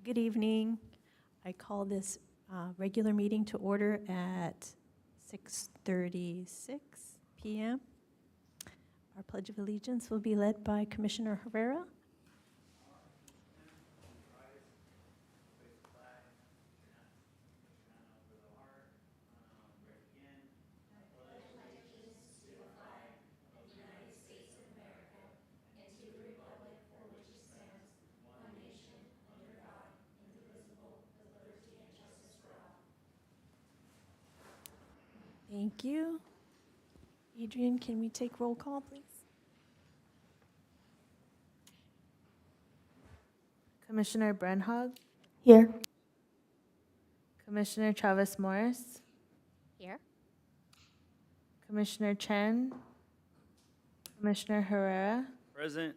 Good evening. I call this regular meeting to order at 6:36 p.m. Our Pledge of Allegiance will be led by Commissioner Herrera. Thank you. Adrian, can we take roll call, please? Commissioner Brenhog, Here. Commissioner Travis Morris, Here. Commissioner Chen, Commissioner Herrera, Present.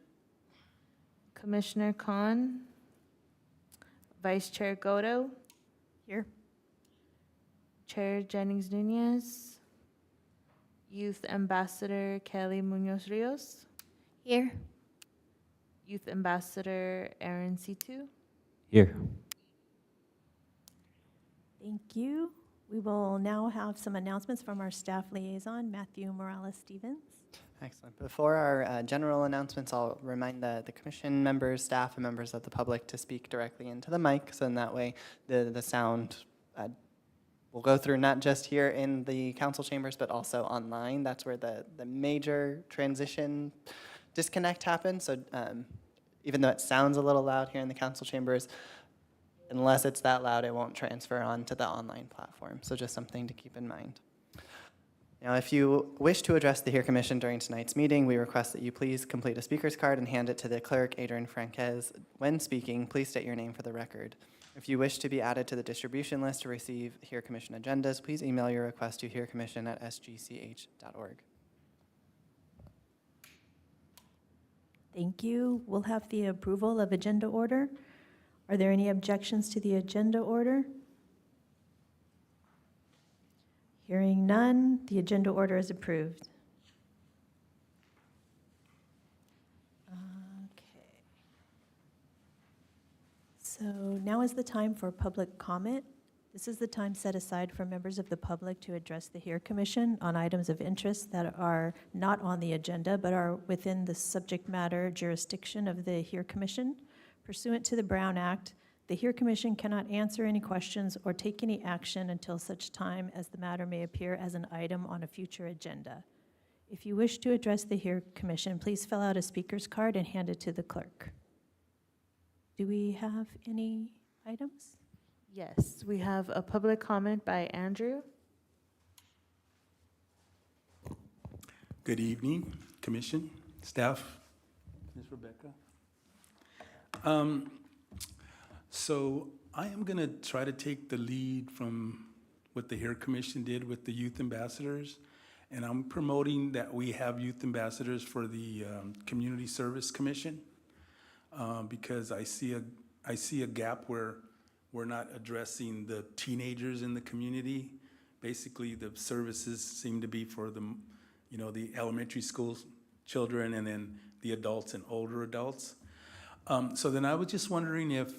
Commissioner Khan, Vice Chair Godo, Here. Chair Jennings Nunez, Youth Ambassador Kelly Munoz Rios, Here. Youth Ambassador Aaron Situ. Here. Thank you. We will now have some announcements from our staff liaison, Matthew Morales-Stevens. Excellent. Before our general announcements, I'll remind the commission members, staff, and members of the public to speak directly into the mic, so in that way the sound will go through not just here in the council chambers, but also online. That's where the major transition disconnect happens. So even though it sounds a little loud here in the council chambers, unless it's that loud, it won't transfer onto the online platform. So just something to keep in mind. Now, if you wish to address the Hear Commission during tonight's meeting, we request that you please complete a speaker's card and hand it to the clerk, Adrian Franquez. When speaking, please state your name for the record. If you wish to be added to the distribution list to receive Hear Commission agendas, please email your request to hearcommission@sgch.org. Thank you. We'll have the approval of agenda order. Are there any objections to the agenda order? Hearing none, the agenda order is approved. Okay. So now is the time for public comment. This is the time set aside for members of the public to address the Hear Commission on items of interest that are not on the agenda but are within the subject matter jurisdiction of the Hear Commission. Pursuant to the Brown Act, the Hear Commission cannot answer any questions or take any action until such time as the matter may appear as an item on a future agenda. If you wish to address the Hear Commission, please fill out a speaker's card and hand it to the clerk. Do we have any items? Yes, we have a public comment by Andrew. Good evening, Commission, staff, Ms. Rebecca. So I am going to try to take the lead from what the Hear Commission did with the youth ambassadors, and I'm promoting that we have youth ambassadors for the Community Service Commission because I see a gap where we're not addressing the teenagers in the community. Basically, the services seem to be for the, the elementary school children and then the adults and older adults. So then I was just wondering if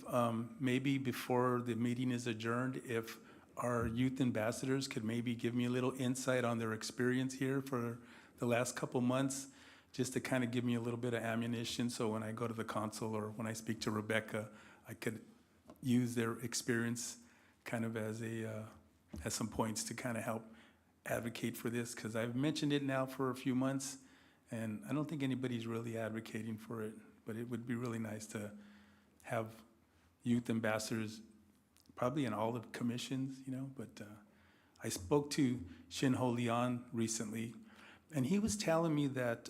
maybe before the meeting is adjourned, if our youth ambassadors could maybe give me a little insight on their experience here for the last couple months, just to kind of give me a little bit of ammunition so when I go to the council or when I speak to Rebecca, I could use their experience kind of as some points to kind of help advocate for this, because I've mentioned it now for a few months and I don't think anybody's really advocating for it, but it would be really nice to have youth ambassadors probably in all the commissions, but I spoke to Shin Ho Leon recently and he was telling me that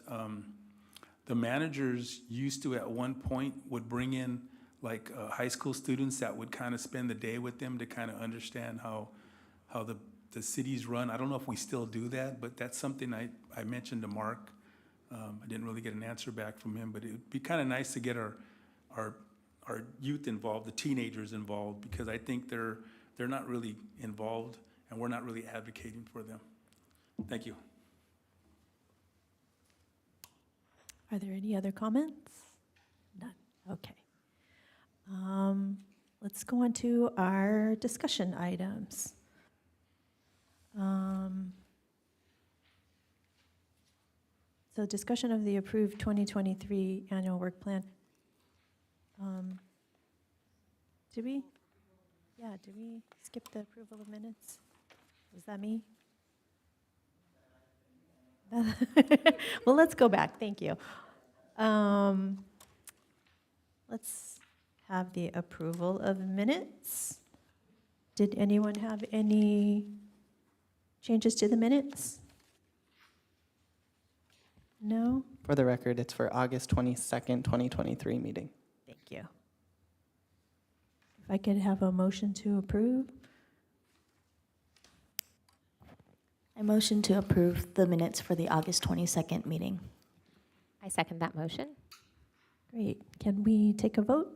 the managers used to at one point would bring in like high school students that would kind of spend the day with them to kind of understand how the cities run. I don't know if we still do that, but that's something I mentioned to Mark. I didn't really get an answer back from him, but it would be kind of nice to get our youth involved, the teenagers involved, because I think they're not really involved and we're not really advocating for them. Thank you. Are there any other comments? None. Okay. Let's let's go on to our discussion items. So discussion of the approved 2023 annual work plan. Did we skip the approval of minutes? Was that me? Well, let's go back, thank you. Let's have the approval of minutes. Did anyone have any changes to the minutes? No? For the record, it's for August 22nd, 2023 meeting. Thank you. If I could have a motion to approve? I motion to approve the minutes for the August 22nd meeting. I second that motion. Great. Can we take a vote?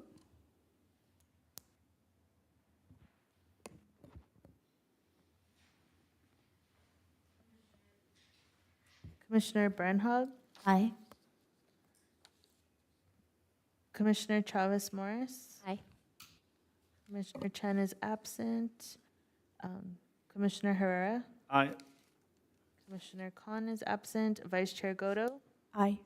Commissioner Bernhard, Aye. Commissioner Chavez Morris, Aye. Commissioner Chen is absent, Commissioner Herrera, Aye. Commissioner Khan is absent, Vice Chair Godo, Aye.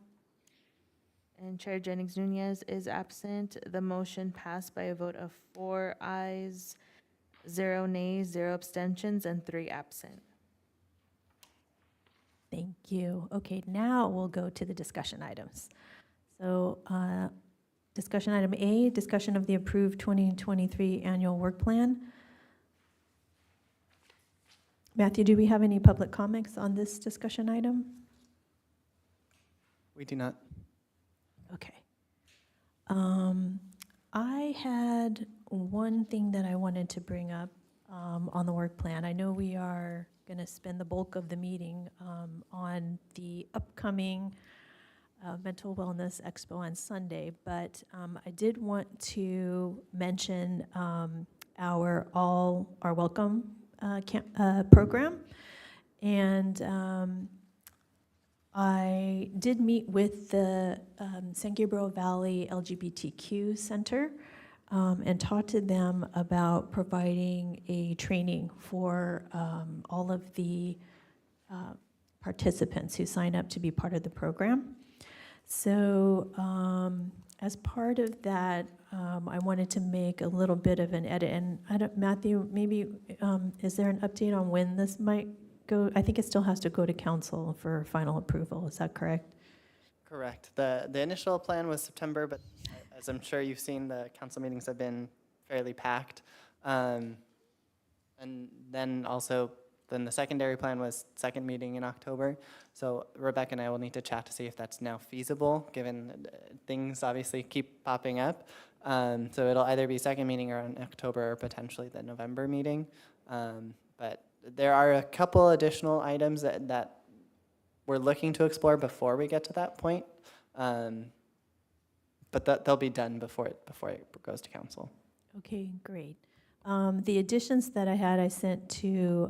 and Chair Jennings Nunez is absent. The motion passed by a vote of 4 ayes, 0 nays, 0 abstentions, and 3 absent. Thank you. Okay, now we'll go to the discussion items. So, discussion item A, discussion of the approved 2023 annual work plan. Matthew, do we have any public comments on this discussion item? We do not. Okay. I had one thing that I wanted to bring up on the work plan. I know we are going to spend the bulk of the meeting on the upcoming Mental Wellness Expo on Sunday, but I did want to mention our Welcome program. And I did meet with the San Gabriel Valley LGBTQ Center and talked to them about providing a training for all of the participants who sign up to be part of the program. So as part of that, I wanted to make a little bit of an edit. And Matthew, maybe is there an update on when this might go? I think it still has to go to council for final approval. Is that correct? Correct. The initial plan was September, but as I'm sure you've seen, the council meetings have been fairly packed. And then also, then the secondary plan was second meeting in October. So Rebecca and I will need to chat to see if that's now feasible, given things obviously keep popping up. So it'll either be second meeting around October or potentially the November meeting. But there are a couple additional items that we're looking to explore before we get to that point. But they'll be done before it goes to council. Okay, great. The additions that I sent to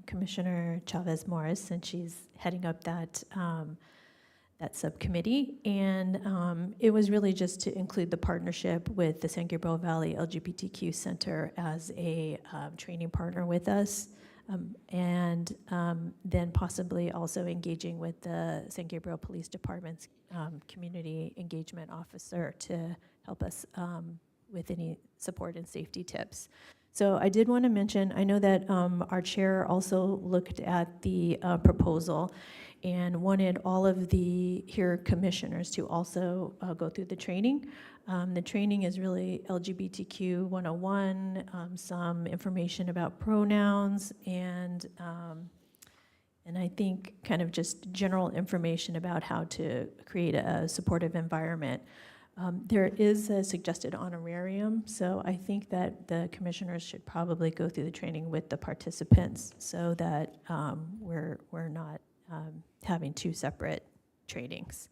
Commissioner Chavez Morris, since she's heading up that subcommittee, and it was really just to include the partnership with the San Gabriel Valley LGBTQ Center as a training partner with us, and then possibly also engaging with the San Gabriel Police Department's community engagement officer to help us with any support and safety tips. So I did want to mention, I know that our chair also looked at the proposal and wanted all of the HERE commissioners to also go through the training. The training is really LGBTQ 101, some information about pronouns, and I think kind of just general information about how to create a supportive environment. There is a suggested honorarium, so I think that the commissioners should probably go through the training with the participants so that we're not having two separate trainings.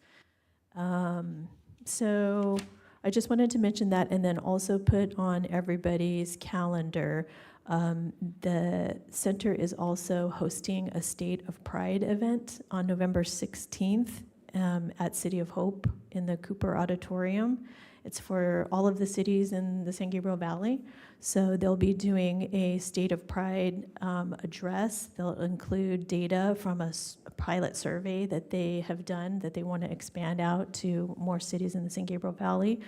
So I just wanted to mention that, and then also put on everybody's calendar. The center is also hosting a State of Pride event on November 16th at City of Hope in the Cooper Auditorium. It's for all of the cities in the San Gabriel Valley. So they'll be doing a State of Pride address. They'll include data from a pilot survey that they have done that they want to expand out to more cities in the San Gabriel Valley.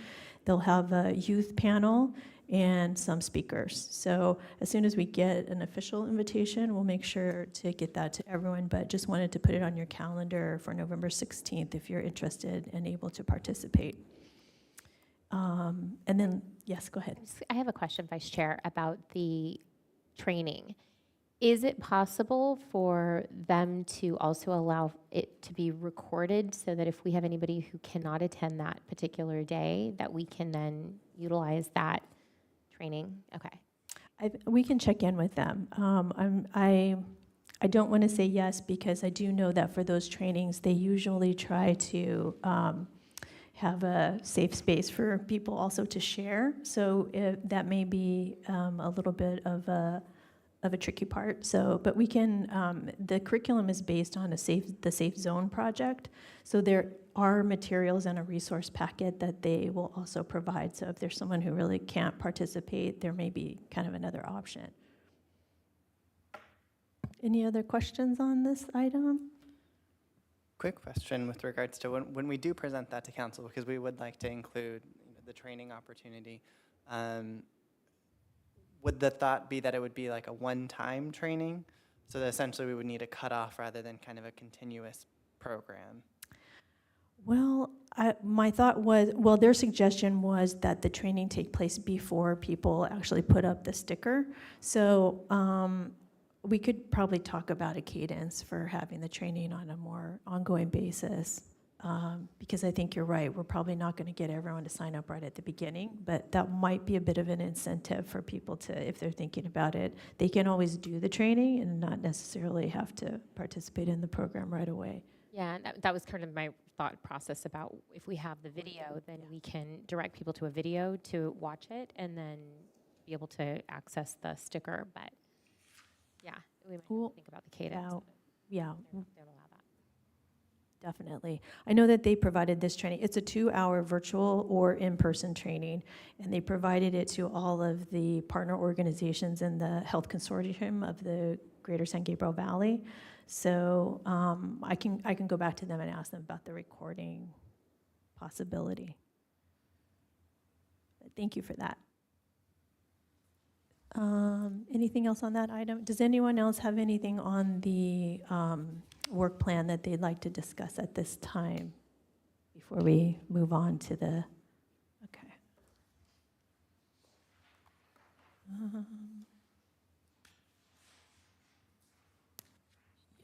They'll have a youth panel and some speakers. So as soon as we get an official invitation, we'll make sure to get that to everyone, but just wanted to put it on your calendar for November 16th if you're interested and able to participate. And then, yes, go ahead. I have a question, Vice Chair, about the training. Is it possible for them to also allow it to be recorded so that if we have anybody who cannot attend that particular day, that we can then utilize that training? Okay. We can check in with them. I don't want to say yes because I do know that for those trainings, they usually try to have a safe space for people also to share. So that may be a little bit of a tricky part. So, but we can. The curriculum is based on the Safe Zone project. So there are materials and a resource packet that they will also provide. So if there's someone who really can't participate, there may be kind of another option. Any other questions on this item? Quick question with regards to when we do present that to council, because we would like to include the training opportunity. Would the thought be that it would be like a one-time training? So that essentially we would need a cutoff rather than kind of a continuous program? Well, my thought was, well, their suggestion was that the training take place before people actually put up the sticker. So we could probably talk about a cadence for having the training on a more ongoing basis. Because I think you're right, we're probably not going to get everyone to sign up right at the beginning, but that might be a bit of an incentive for people to, if they're thinking about it, they can always do the training and not necessarily have to participate in the program right away. Yeah, and that was kind of my thought process about if we have the video, then we can direct people to a video to watch it and then be able to access the sticker. But yeah, we might have Cool. to think about the cadence. Yeah, They don't allow that. definitely. I know that they provided this training. It's a 2-hour virtual or in-person training, and they provided it to all of the partner organizations in the health consortium of the Greater San Gabriel Valley. So I can go back to them and ask them about the recording possibility. But thank you for that. Anything else on that item? Does anyone else have anything on the work plan that they'd like to discuss at this time before we move on to the, okay.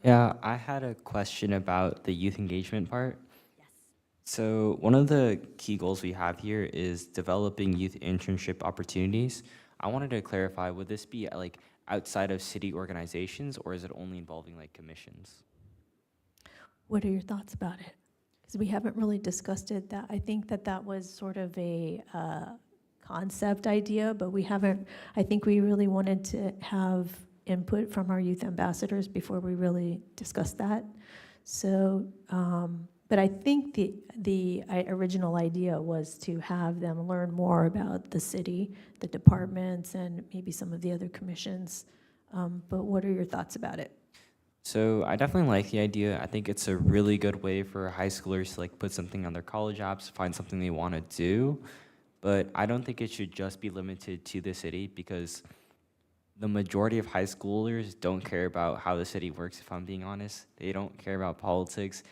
Yeah, I had a question about the youth engagement part. Yes. So one of the key goals we have here is developing youth internship opportunities. I wanted to clarify, would this be like outside of city organizations, or is it only involving like commissions? What are your thoughts about it? Because we haven't really discussed it. That I think that was sort of a concept idea, but we haven't, I think we really wanted to have input from our youth ambassadors before we really discussed that. So, but I think the original idea was to have them learn more about the city, the departments, and maybe some of the other commissions. But what are your thoughts about it? So I definitely like the idea. I think it's a really good way for high schoolers to like put something on their college apps, find something they want to do. But I don't think it should just be limited to the city, because the majority of high schoolers don't care about how the city works, if I'm being honest. They don't care about politics.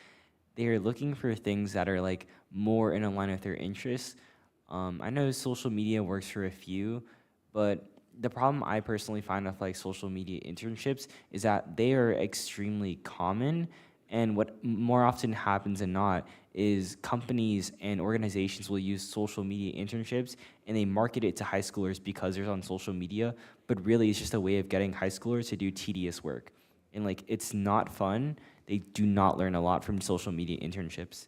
They are looking for things that are like more in line with their interests. I know social media works for a few, but the problem I personally find with like social media internships is that they are extremely common, and what more often happens than not is companies and organizations will use social media internships and they market it to high schoolers because they're on social media, but really it's just a way of getting high schoolers to do tedious work. And like, it's not fun. They do not learn a lot from social media internships.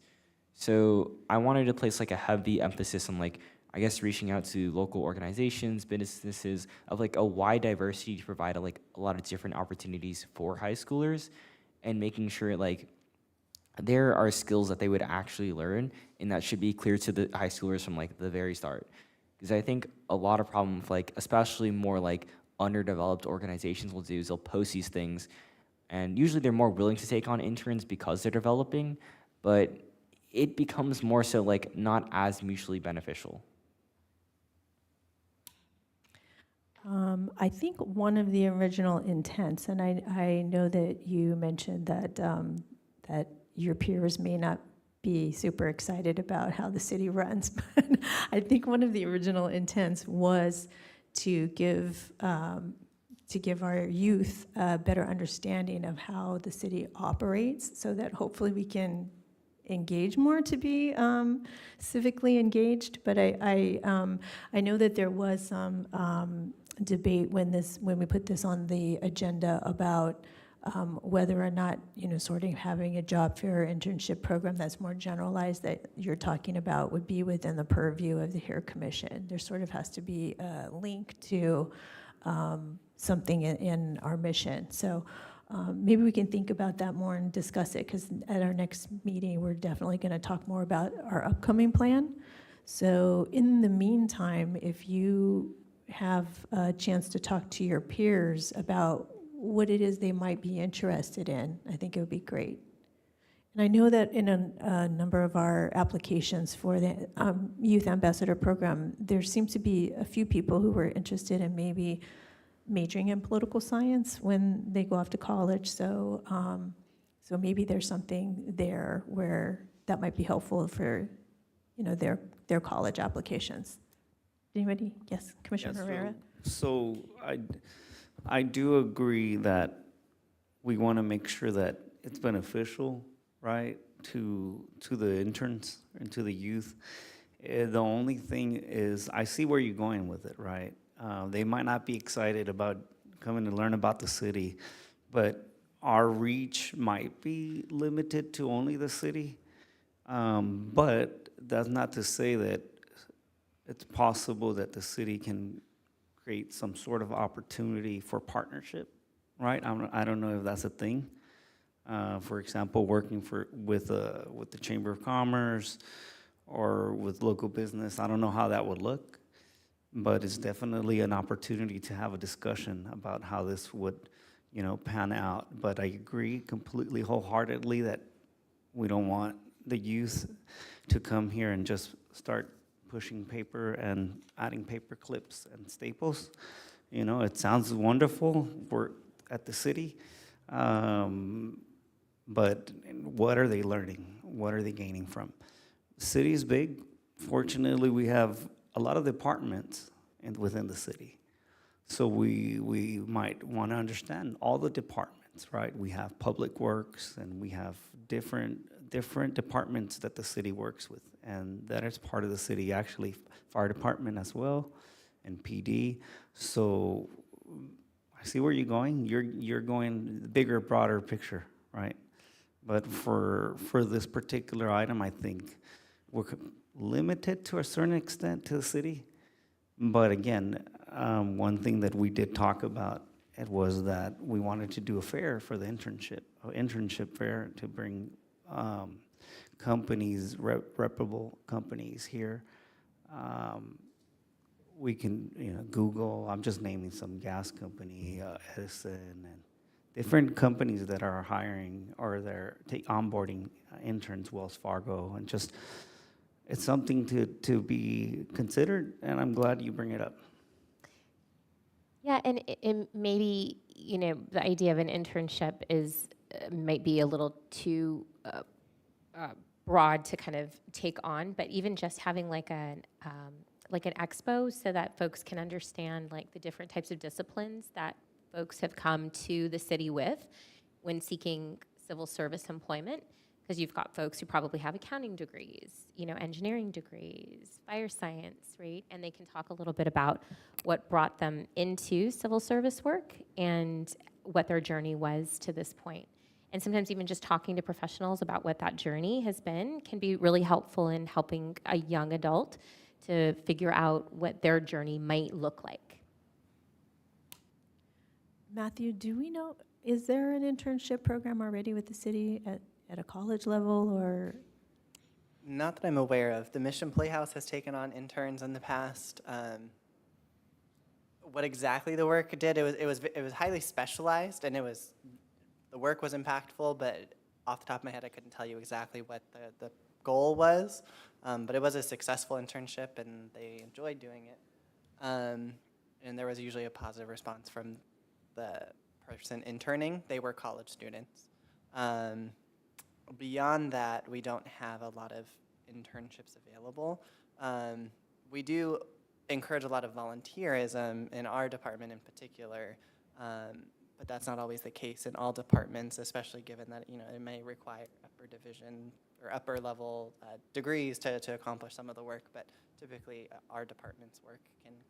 So I wanted to place like a heavy emphasis on like, I guess, reaching out to local organizations, businesses of like a wide diversity to provide a lot of different opportunities for high schoolers, and making sure like there are skills that they would actually learn, and that should be clear to the high schoolers from like the very start. Because I think a lot of problems, like especially more like underdeveloped organizations will do is they'll post these things, and usually they're more willing to take on interns because they're developing, but it becomes more so like not as mutually beneficial. I think one of the original intents, and I know that you mentioned that, that your peers may not be super excited about how the city runs, but I think one of the original intents was to give our youth a better understanding of how the city operates, so that hopefully we can engage more to be civically engaged. But I know that there was some debate when we put this on the agenda about whether or not, sort of having a job fair or internship program that's more generalized that you're talking about would be within the purview of the HERE Commission. There sort of has to be a link to something in our mission. So maybe we can think about that more and discuss it, because at our next meeting, we're definitely going to talk more about our upcoming plan. So in the meantime, if you have a chance to talk to your peers about what it is they might be interested in, I think it would be great. And I know that in a number of our applications for the Youth Ambassador Program, there seems to be a few people who were interested in maybe majoring in political science when they go off to college. So, so maybe there's something there where that might be helpful for, their college applications. Anybody? Yes, Commissioner Yeah, Herrera. So I do agree that we want to make sure that it's beneficial, right, to the interns and to the youth. The only thing is, I see where you're going with it, right? They might not be excited about coming to learn about the city, but our reach might be limited to only the city. But that's not to say that it's possible that the city can create some sort of opportunity for partnership, right? I don't know if that's a thing. For example, working with the Chamber of Commerce or with local business. I don't know how that would look, but it's definitely an opportunity to have a discussion about how this would, pan out. But I agree completely wholeheartedly that we don't want the youth to come here and just start pushing paper and adding paper clips and staples. It sounds wonderful. We're at the city. But what are they learning? What are they gaining from? The city is big. Fortunately, we have a lot of departments within the city. So we might want to understand all the departments, right? We have public works, and we have different departments that the city works with, and that is part of the city, actually, fire department as well, and PD. So I see where you're going. You're going bigger, broader picture, right? But for this particular item, I think we're limited to a certain extent to the city. But again, one thing that we did talk about, it was that we wanted to do a fair for the internship fair, to bring companies, reputable companies here. We can, Google, I'm just naming some gas company, Edison, and different companies that are hiring or they're onboarding interns, Wells Fargo, and just, it's something to be considered, and I'm glad you bring it up. Yeah, and maybe, the idea of an internship is, might be a little too broad to kind of take on, but even just having like an expo so that folks can understand like the different types of disciplines that folks have come to the city with when seeking civil service employment, because you've got folks who probably have accounting degrees, engineering degrees, fire science, right? And they can talk a little bit about what brought them into civil service work and what their journey was to this point. And sometimes even just talking to professionals about what that journey has been can be really helpful in helping a young adult to figure out what their journey might look like. Matthew, do we know, is there an internship program already with the city at a college level, or? Not that I'm aware of. The Mission Playhouse has taken on interns in the past. What exactly the work did, it was highly specialized, and the work was impactful, but off the top of my head, I couldn't tell you exactly what the goal was. But it was a successful internship, and they enjoyed doing it. And there was usually a positive response from the person interning. They were college students. Beyond that, we don't have a lot of internships available. We do encourage a lot of volunteerism in our department in particular, but that's not always the case in all departments, especially given that it may require upper division or upper level degrees to accomplish some of the work. But typically, our department's work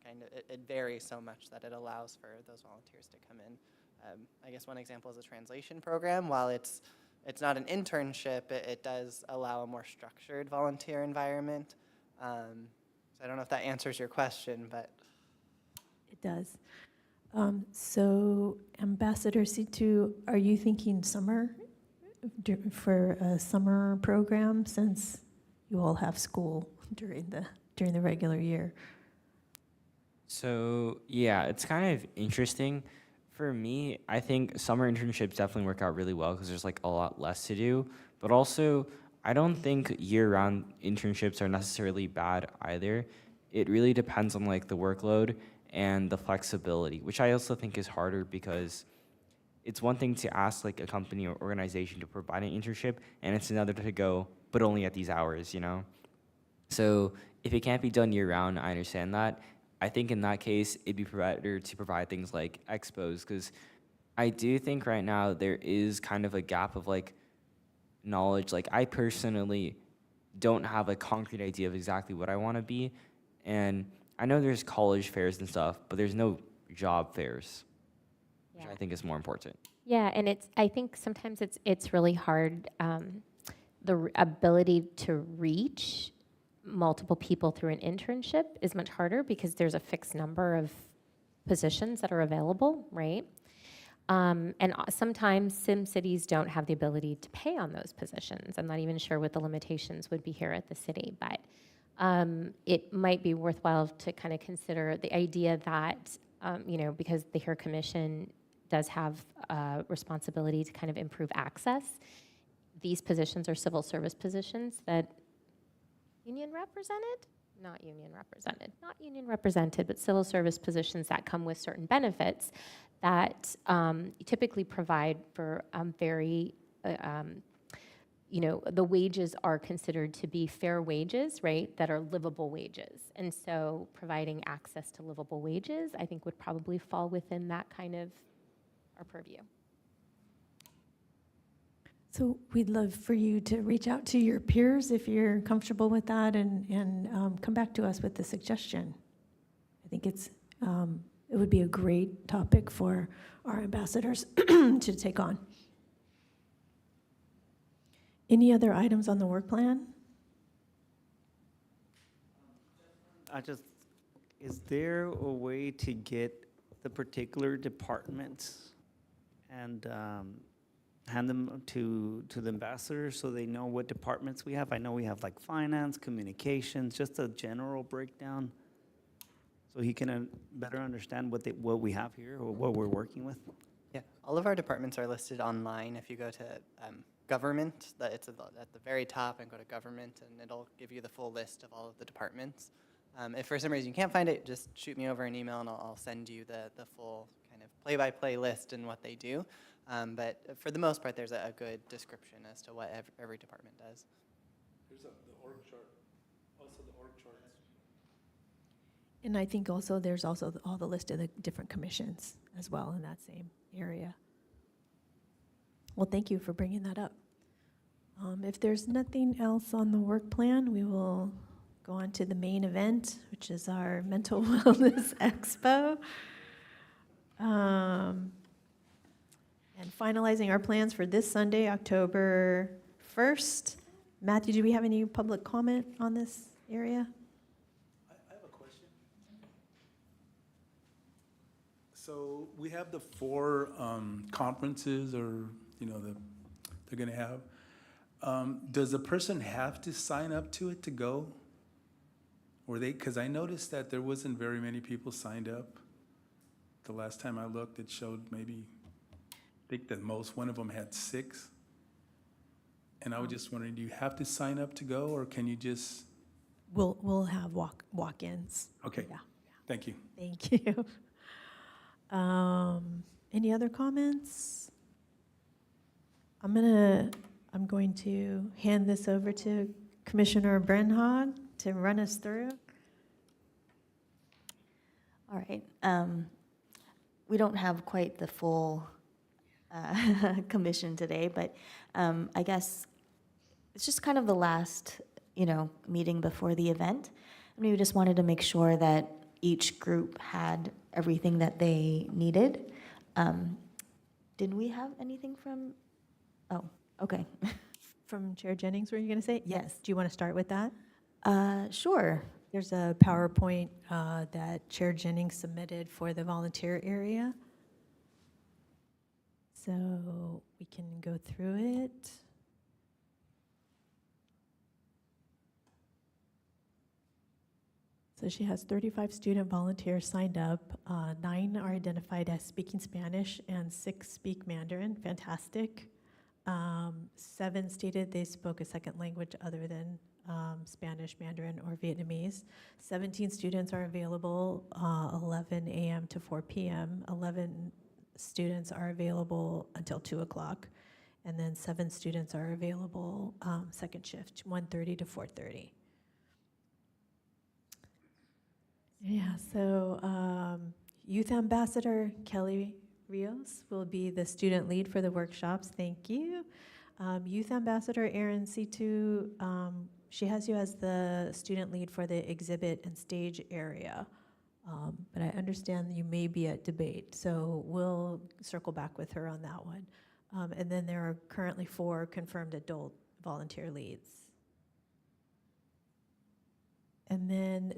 can it varies so much that it allows for those volunteers to come in. I guess one example is a translation program. While it's not an internship, it does allow a more structured volunteer environment. So I don't know if that answers your question, but. It does. So Ambassador Situ, are you thinking summer for a summer program, since you all have school during the regular year? So yeah, it's kind of interesting. For me, I think summer internships definitely work out really well because there's like a lot less to do. But also, I don't think year-round internships are necessarily bad either. It really depends on like the workload and the flexibility, which I also think is harder because it's one thing to ask like a company or organization to provide an internship, and it's another to go, but only at these hours, So if it can't be done year-round, I understand that. I think in that case, it'd be better to provide things like expos, because I do think right now there is kind of a gap of like knowledge. Like I personally don't have a concrete idea of exactly what I want to be, and I know there's college fairs and stuff, but there's no job fairs, which Yeah. I think is more important. Yeah, and I think sometimes it's really hard, ability to reach multiple people through an internship is much harder because there's a fixed number of positions that are available, right? Sometimes cities don't have the ability to pay on those positions. I'm not even sure what the limitations would be here at the city, but it might be worthwhile to kind of consider the idea that, because the HERE Commission does have a responsibility to kind of improve access. These positions are civil service positions that union represented, but civil service positions that come with certain benefits that typically provide for very, the wages are considered to be fair wages, right, that are livable wages. And so providing access to livable wages, I think, would probably fall within that kind of our purview. So we'd love for you to reach out to your peers if you're comfortable with that, and come back to us with a suggestion. I think it would be a great topic for our ambassadors to take on. Any other items on the work plan? Is there a way to get the particular departments and hand them to the ambassadors so they know what departments we have? I know we have like finance, communications, just a general breakdown, so he can better understand what we have here or what we're working with. Yeah, all of our departments are listed online. If you go to government, it's at the very top, and go to government, and it'll give you the full list of all of the departments. If for some reason you can't find it, just shoot me over an email, and I'll send you the full kind of play-by-play list and what they do. But for the most part, there's a good description as to what every department does. Here's the org chart, also the org charts. And I think also there's also all the list of the different commissions as well in that same area. Well, thank you for bringing that up. If there's nothing else on the work plan, we will go on to the main event, which is our Mental Wellness Expo. And finalizing our plans for this Sunday, October 1st. Matthew, do we have any public comment on this area? I have a question. So we have the 4 conferences, or they're going to have. Does the person have to sign up to it to go? Or because I noticed that there wasn't very many people signed up. The last time I looked, it showed maybe, I think the most, one of them had 6. And I was just wondering, do you have to sign up to go, or can you just, We'll have walk-ins. okay, Yeah, thank you. thank you. Any other comments? I'm going to hand this over to Commissioner Brenhag to run us through. All right. We don't have quite the full commission today, but I guess it's just kind of the last, meeting before the event. And we just wanted to make sure that each group had everything that they needed. Did we have anything from, oh, okay. From Chair Jennings, were you going to say? Yes. Do you want to start with that? Sure. There's a PowerPoint that Chair Jennings submitted for the volunteer area. So we can go through it. So she has 35 student volunteers signed up. 9 are identified as speaking Spanish and 6 speak Mandarin. Fantastic. 7 stated they spoke a second language other than Spanish, Mandarin, or Vietnamese. 17 students are available 11 a.m. to 4 p.m. 11 students are available until 2 o'clock. And then 7 students are available second shift, 1:30 to 4:30. Yeah, so Youth Ambassador Kelly Rios will be the student lead for the workshops. Thank you. Youth Ambassador Erin Situ, she has you as the student lead for the exhibit and stage area. But I understand you may be at debate, so we'll circle back with her on that one. And then there are currently 4 confirmed adult volunteer leads. And then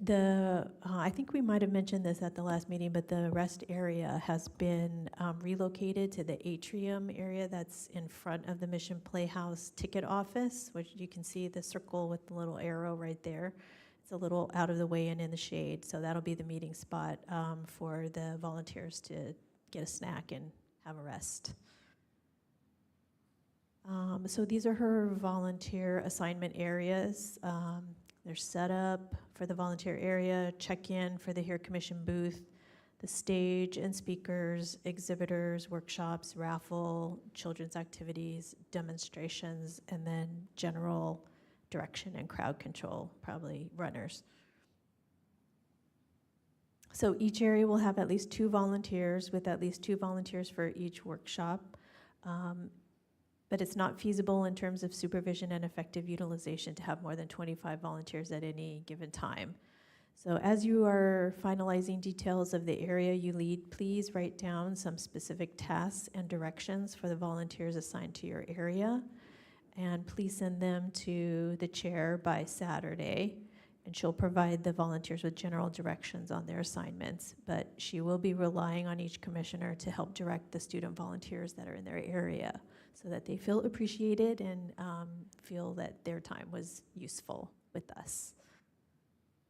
I think we might have mentioned this at the last meeting, but the rest area has been relocated to the atrium area that's in front of the Mission Playhouse ticket office, which you can see the circle with the little arrow right there. It's a little out of the way and in the shade, so that'll be the meeting spot for the volunteers to get a snack and have a rest. So these are her volunteer assignment areas. They're set up for the volunteer area, check-in for the Hear Commission booth, the stage and speakers, exhibitors, workshops, raffle, children's activities, demonstrations, and then general direction and crowd control, probably runners. So each area will have at least 2 volunteers, with at least 2 volunteers for each workshop. But it's not feasible in terms of supervision and effective utilization to have more than 25 volunteers at any given time. So as you are finalizing details of the area you lead, please write down some specific tasks and directions for the volunteers assigned to your area. And please send them to the chair by Saturday. And she'll provide the volunteers with general directions on their assignments. But she will be relying on each commissioner to help direct the student volunteers that are in their area, so that they feel appreciated and feel that their time was useful with us.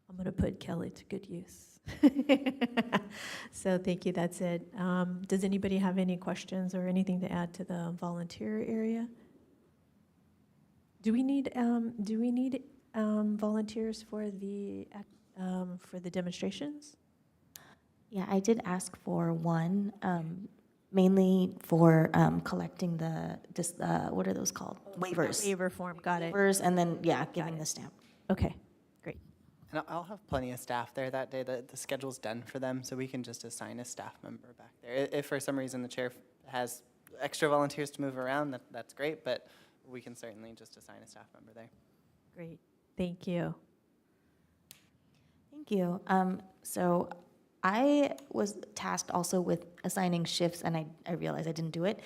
I'm going to put Kelly to good use. So thank you, that's it. Does anybody have any questions or anything to add to the volunteer area? Do we need volunteers for the demonstrations? Yeah, I did ask for one, mainly for collecting what are those called? Waivers. Waiver form, got it. Waivers, and then, giving it. the stamp. Okay, great. And I'll have plenty of staff there that day. The schedule's done for them, so we can just assign a staff member back there. If for some reason the chair has extra volunteers to move around, that's great, but we can certainly just assign a staff member there. Great, thank you. Thank you. So I was tasked also with assigning shifts, and I realized I didn't do it,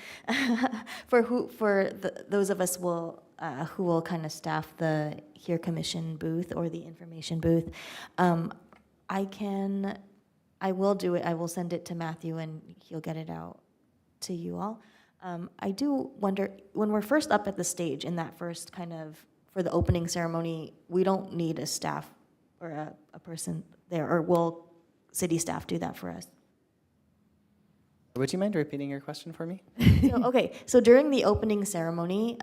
for those of us who will kind of staff the Hear Commission booth or the information booth. I will do it. I will send it to Matthew, and he'll get it out to you all. I do wonder, when we're first up at the stage in that first kind of, for the opening ceremony, we don't need a staff or a person there, or will city staff do that for us? Would you mind repeating your question for me? So, okay, so during the opening ceremony,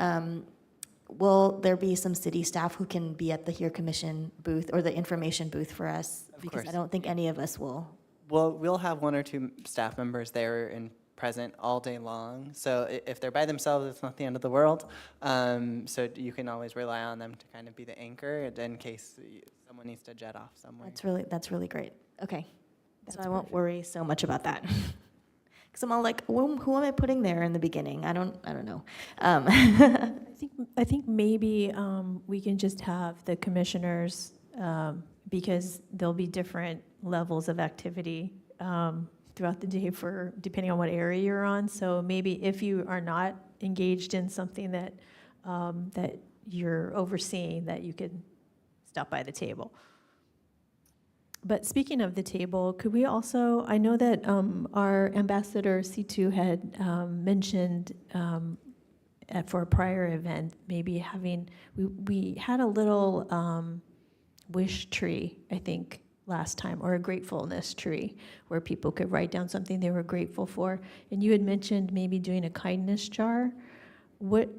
will there be some city staff who can be at the Here Commission booth or the information booth for us? Of Because I course. don't think any of us will. Well, we'll have one or two staff members there and present all day long. So if they're by themselves, it's not the end of the world. So you can always rely on them to kind of be the anchor in case someone needs to jet off somewhere. That's really great. Okay. So That's I won't perfect. worry so much about that. Because I'm all like, who am I putting there in the beginning? I don't know. I think maybe we can just have the commissioners, because there'll be different levels of activity throughout the day for, depending on what area you're on. So maybe if you are not engaged in something that, that you're overseeing, that you could stop by the table. But speaking of the table, could we also, I know that our ambassador C2 had mentioned for a prior event, maybe having, we had a little wish tree, I think, last time, or a gratefulness tree, where people could write down something they were grateful for. And you had mentioned maybe doing a kindness jar. What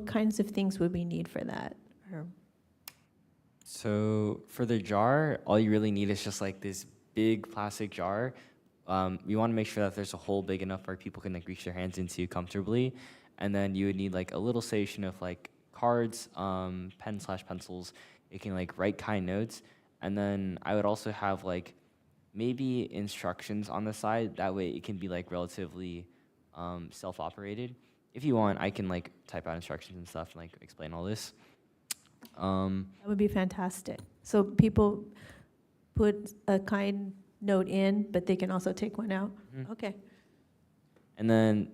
kinds of things would we need for that? Or So for the jar, all you really need is just like this big plastic jar. You want to make sure that there's a hole big enough where people can like reach their hands into comfortably. And then you would need like a little station of like cards, pen/pencils. You can like write kind notes. And then I would also have like maybe instructions on the side. That way it can be like relatively self-operated. If you want, I can like type out instructions and stuff and like explain all this. That would be fantastic. So people put a kind note in, but they can also take one out? Mhm. Okay. And then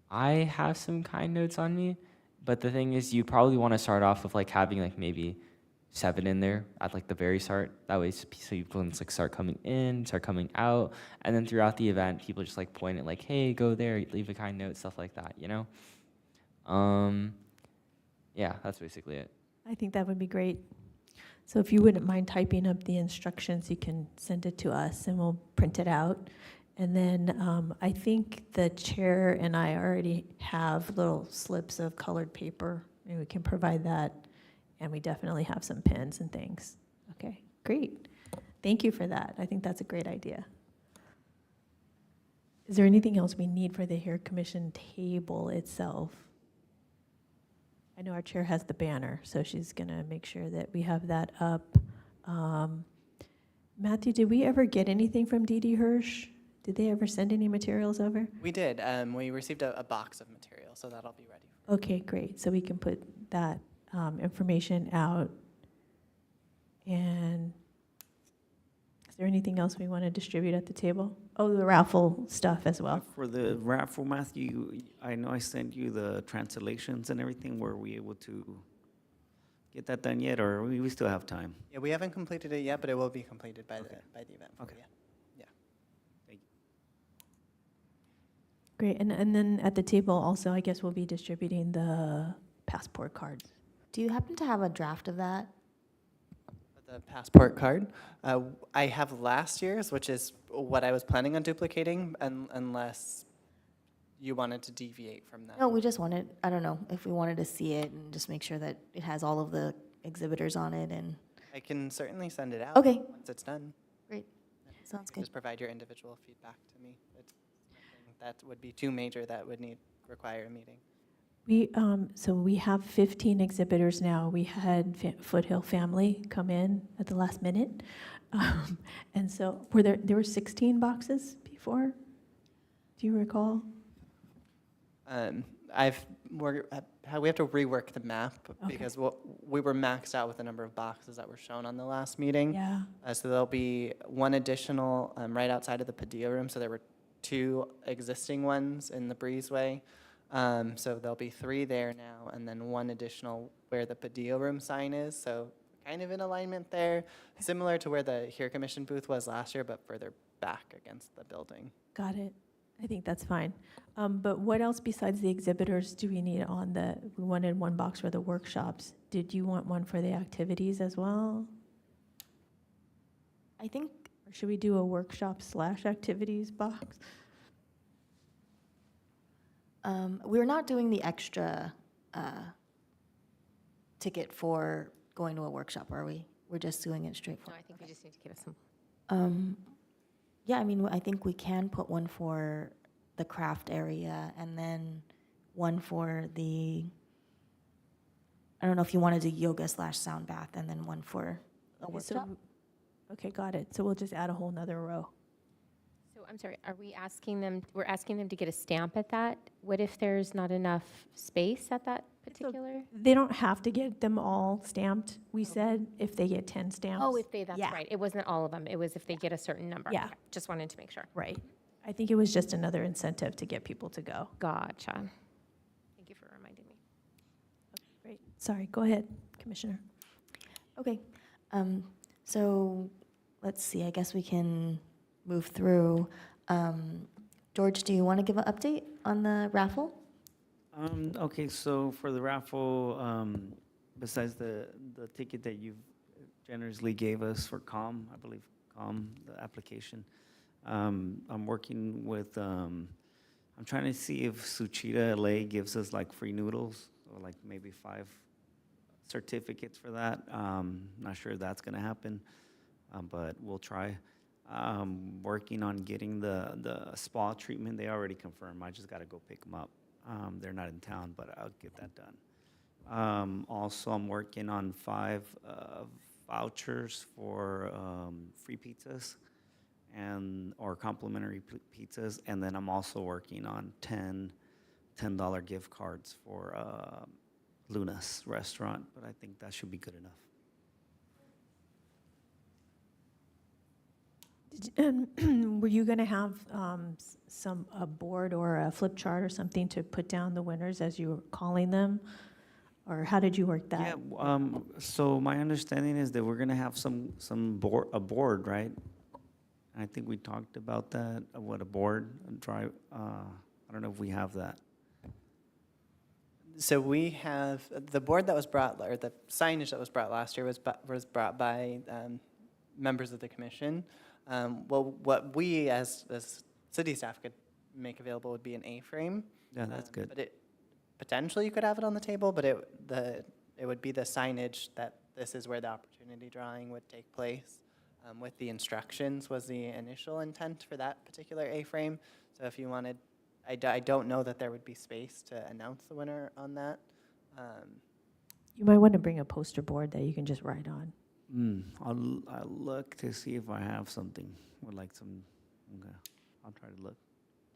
I have some kind notes on me, but the thing is you probably want to start off with like having like maybe 7 in there at like the very start. That way so people can like start coming in, start coming out, and then throughout the event people just like point at like, hey, go there, leave a kind note, stuff like that, you know? Yeah, that's basically it. I think that would be great. So if you wouldn't mind typing up the instructions, you can send it to us and we'll print it out. And then I think the chair and I already have little slips of colored paper. Maybe we can provide that. And we definitely have some pens and things. Okay, great. Thank you for that. I think that's a great idea. Is there anything else we need for the Hair Commission table itself? I know our chair has the banner, so she's going to make sure that we have that up. Matthew, did we ever get anything from D.D. Hirsch? Did they ever send any materials over? We did. We received a box of material, so that'll be ready. Okay, great. So we can put that information out. And is there anything else we want to distribute at the table? Oh, the raffle stuff as well. For the raffle, Matthew, I know I sent you the translations and everything. Were we able to get that done yet, or we still have time? Yeah, we haven't completed it yet, but it will be completed by Okay. the event. Okay. Yeah. Great. And then at the table also, I guess we'll be distributing the passport cards. Do you happen to have a draft of that? The passport card. I have last year's, which is what I was planning on duplicating, unless you wanted to deviate from that. No, we just wanted, I don't know, if we wanted to see it and just make sure that it has all of the exhibitors on it and, I can certainly send it out. Okay. Once it's done. sounds good. Just provide your individual feedback to me. It's nothing that would be too major that would require a meeting. So we have 15 exhibitors now. We had Foothill Family come in at the last minute. And so there were 16 boxes before? Do you recall? We have to rework the map because we were maxed out with the number of boxes that were shown on the last meeting. Yeah. So there'll be one additional right outside of the Padilla room. So there were 2 existing ones in the breezeway. So there'll be 3 there now, and then 1 additional where the Padilla room sign is. So kind of in alignment there, similar to where the Here Commission booth was last year, but further back against the building. Got it. I think that's fine. But what else besides the exhibitors do we need on we wanted one box for the workshops. Did you want one for the activities as well? I think, Or should we do a workshop/activities box? we're not doing the extra ticket for going to a workshop, are we? We're just doing it straight for. No, I think we just need to keep it simple. Yeah, I mean, I think we can put one for the craft area and then one for I don't know if you want to do yoga/sound bath and then one for a Okay, workshop. Okay, got it. So we'll just add a whole nother row. So I'm sorry, we're asking them to get a stamp at that? What if there's not enough space at that particular? They don't have to get them all stamped. We said if they get 10 stamps. Oh, that's Yeah. right. It wasn't all of them. It was if they get a certain number. Yeah. Okay, just wanted to make sure. Right. I think it was just another incentive to get people to go. Gotcha. Thank you for reminding me. Great. Sorry, go ahead, Commissioner. Okay, so let's see, I guess we can move through. George, do you want to give an update on the raffle? Okay, so for the raffle, besides the ticket that you generously gave us for COM, I believe, COM, the application, I'm working with, I'm trying to see if Suchita LA gives us like free noodles, or like maybe 5 certificates for that. Not sure if that's gonna happen, but we'll try. Working on getting the spa treatment. They already confirmed. I just got to go pick them up. They're not in town, but I'll get that done. Also, I'm working on 5 vouchers for free pizzas or complimentary pizzas, and then I'm also working on $10 gift cards for Luna's restaurant. But I think that should be good enough. Were you going to have a board or a flip chart or something to put down the winners as you were calling them? Or how did you work that? Yeah, so my understanding is that we're gonna have a board, right? I think we talked about that, what a board, I don't know if we have that. So we have, the board that was brought, or the signage that was brought last year was brought by members of the commission. Well, what we as city staff could make available would be an A-frame. Yeah, that's good. But potentially you could have it on the table, but it would be the signage that this is where the opportunity drawing would take place. With the instructions was the initial intent for that particular A-frame. So if you wanted, I don't know that there would be space to announce the winner on that. You might want to bring a poster board that you can just write on. I'll look to see if I have something with like some, okay, I'll try to look.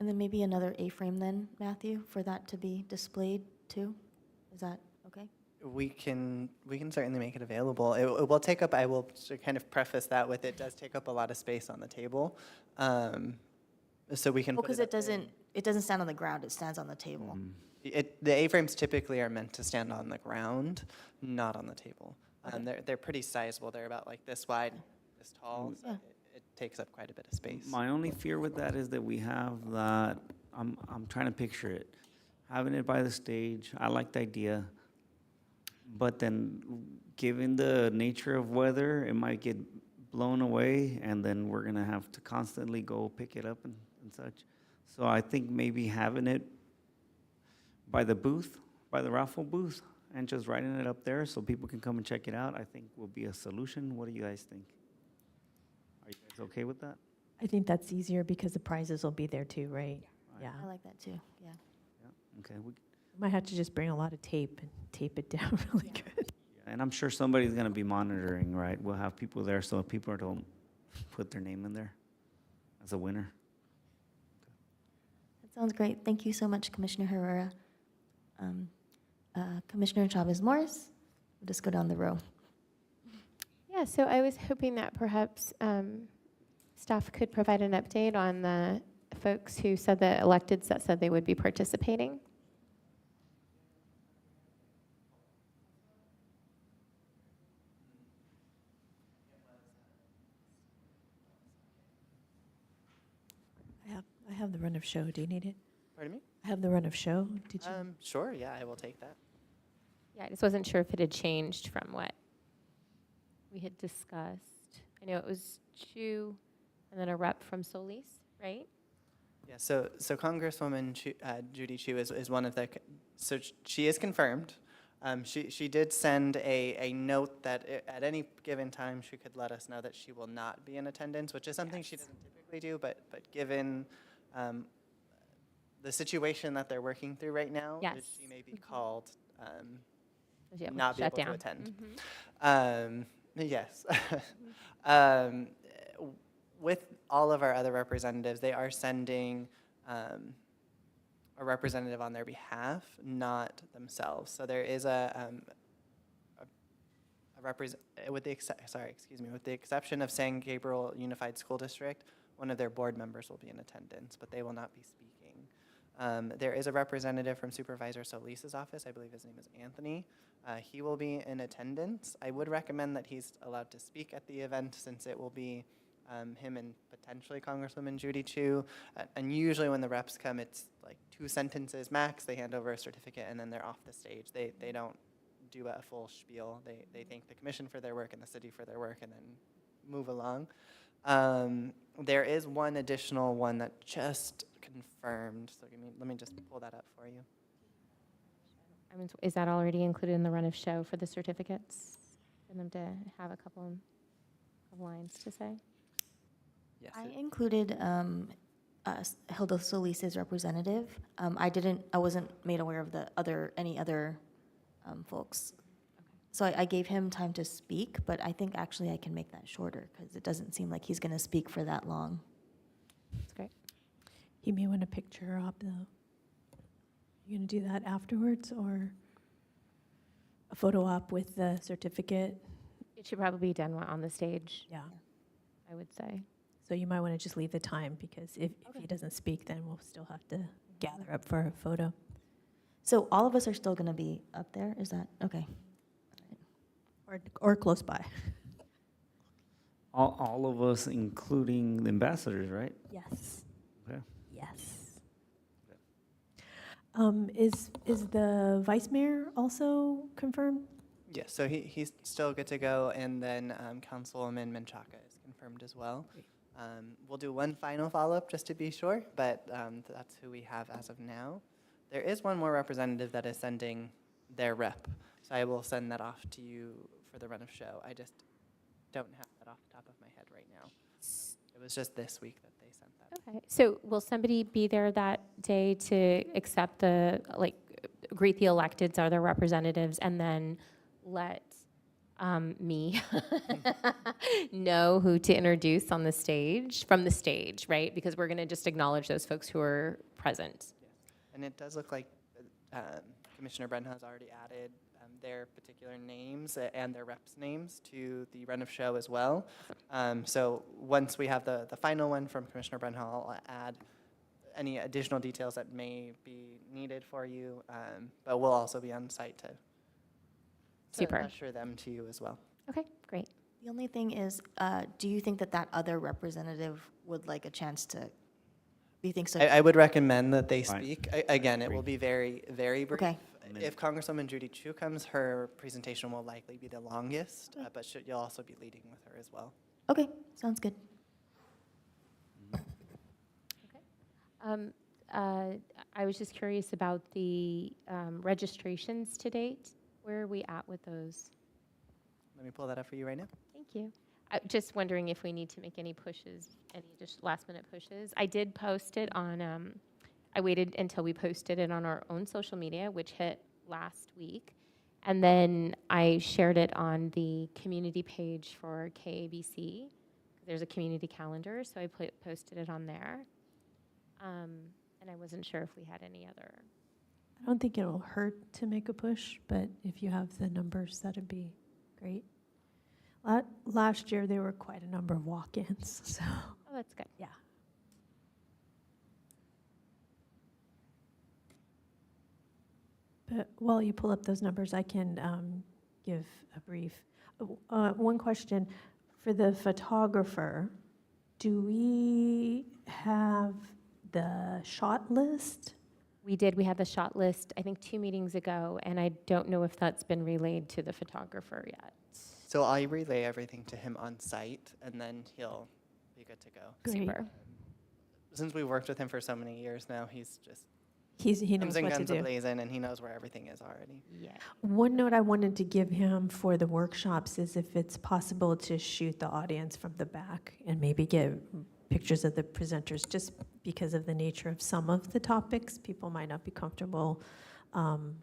And then maybe another A-frame then, Matthew, for that to be displayed too? Is that okay? We can certainly make it available. It will take up, I will kind of preface that with, it does take up a lot of space on the table. So we can Well, put because it up there. it doesn't stand on the ground, it stands on the table. The A-frames typically are meant to stand on the ground, not on the table. They're pretty sizable. They're about like this wide, this tall. So Yeah. it takes up quite a bit of space. My only fear with that is that we have that, I'm trying to picture it. Having it by the stage, I like the idea. But then, given the nature of weather, it might get blown away, and then we're gonna have to constantly go pick it up and such. So I think maybe having it by the booth, by the raffle booth, and just writing it up there so people can come and check it out, I think will be a solution. What do you guys think? Are you guys okay with that? I think that's easier because the prizes will be there too, right? Yeah. I like that too, yeah. Okay, Might have to just bring a lot of tape and tape it down really good. and I'm sure somebody's gonna be monitoring, right? We'll have people there so people don't put their name in there as a winner. That sounds great. Thank you so much, Commissioner Herrera. Commissioner Chavez Morris, we'll just go down the row. Yeah, so I was hoping that perhaps staff could provide an update on the folks who said, the electeds that said they would be participating. I have the run of show. Do you need it? Pardon me? I have the run of show. Did you? Sure, yeah, I will take that. Yeah, I just wasn't sure if it had changed from what we had discussed. I know it was Chu and then a rep from Solis, right? Yeah, so Congresswoman Judy Chu is one of the, so she is confirmed. She did send a note that at any given time, she could let us know that she will not be in attendance, which is something she doesn't typically do, but given the situation that they're working through right now, Yes. she may be called Yeah, with not be able to shutdown. attend. Mhm. Yes. um, with all of our other representatives, they are sending a representative on their behalf, not themselves. So there is with the exception of San Gabriel Unified School District, one of their board members will be in attendance, but they will not be speaking. There is a representative from Supervisor Solis's office. I believe his name is Anthony. He will be in attendance. I would recommend that he's allowed to speak at the event since it will be him and potentially Congresswoman Judy Chu. And usually when the reps come, it's like 2 sentences max. They hand over a certificate and then they're off the stage. They don't do a full spiel. They thank the commission for their work and the city for their work and then move along. There is one additional one that just confirmed. So let me just pull that up for you. I mean, is that already included in the run of show for the certificates? For them to have a couple of lines to say? Yes. I included Hilda Solis's representative. I wasn't made aware of any other folks. So I gave him time to speak, but I think actually I can make that shorter because it doesn't seem like he's going to speak for that long. That's great. He may want a picture op, though. You going to do that afterwards, or a photo op with the certificate? It should probably be done on the stage, Yeah. I would say. So you might want to just leave the time, because if he doesn't speak, then we'll still have to gather up for a photo. So all of us are still going to be up there? Is that okay? Or close by. All of us, including the ambassadors, right? Yes. Okay. Yes. Is the vice mayor also confirmed? Yes, so he's still good to go, and then Councilwoman Menchaca is confirmed as well. We'll do one final follow-up just to be sure, but that's who we have as of now. There is one more representative that is sending their rep, so I will send that off to you for the run of show. I just don't have that off the top of my head right now. It was just this week that they sent that. Okay. So will somebody be there that day to accept greet the electeds or their representatives, and then let me know who to introduce on the stage, from the stage, right? Because we're going to just acknowledge those folks who are present. Yes. And it does look like Commissioner Brenna has already added their particular names and their reps' names to the run of show as well. So once we have the final one from Commissioner Brenna, I'll add any additional details that may be needed for you, but we'll also be on site to Super. usher them to you as well. Okay, great. The only thing is, do you think that other representative would like a chance to, do you think so? I would recommend that they Fine. speak. Again, it will be very, very brief. Okay. If Congresswoman Judy Chu comes, her presentation will likely be the longest, but you'll also be leading with her as well. Okay, sounds good. I was just curious about the registrations to date. Where are we at with those? Let me pull that up for you right now. Thank you. Just wondering if we need to make any pushes, any just last-minute pushes. I did post it on, I waited until we posted it on our own social media, which hit last week. And then I shared it on the community page for KABC. There's a community calendar, so I posted it on there. And I wasn't sure if we had any other. I don't think it'll hurt to make a push, but if you have the numbers, that'd be great. Last year, there were quite a number of walk-ins, so, Oh, that's good. yeah. But while you pull up those numbers, I can give a brief. One question, for the photographer, do we have the shot list. We did, we had the shot list, I think 2 meetings ago, and I don't know if that's been relayed to the photographer yet. So I'll relay everything to him on site, and then he'll be good to go. Great. Super. Since we've worked with him for so many years now, he's just He knows comes in what to guns do. a-blazing, and he knows where everything is already. Yeah. One note I wanted to give him for the workshops is if it's possible to shoot the audience from the back and maybe get pictures of the presenters, just because of the nature of some of the topics, people might not be comfortable. And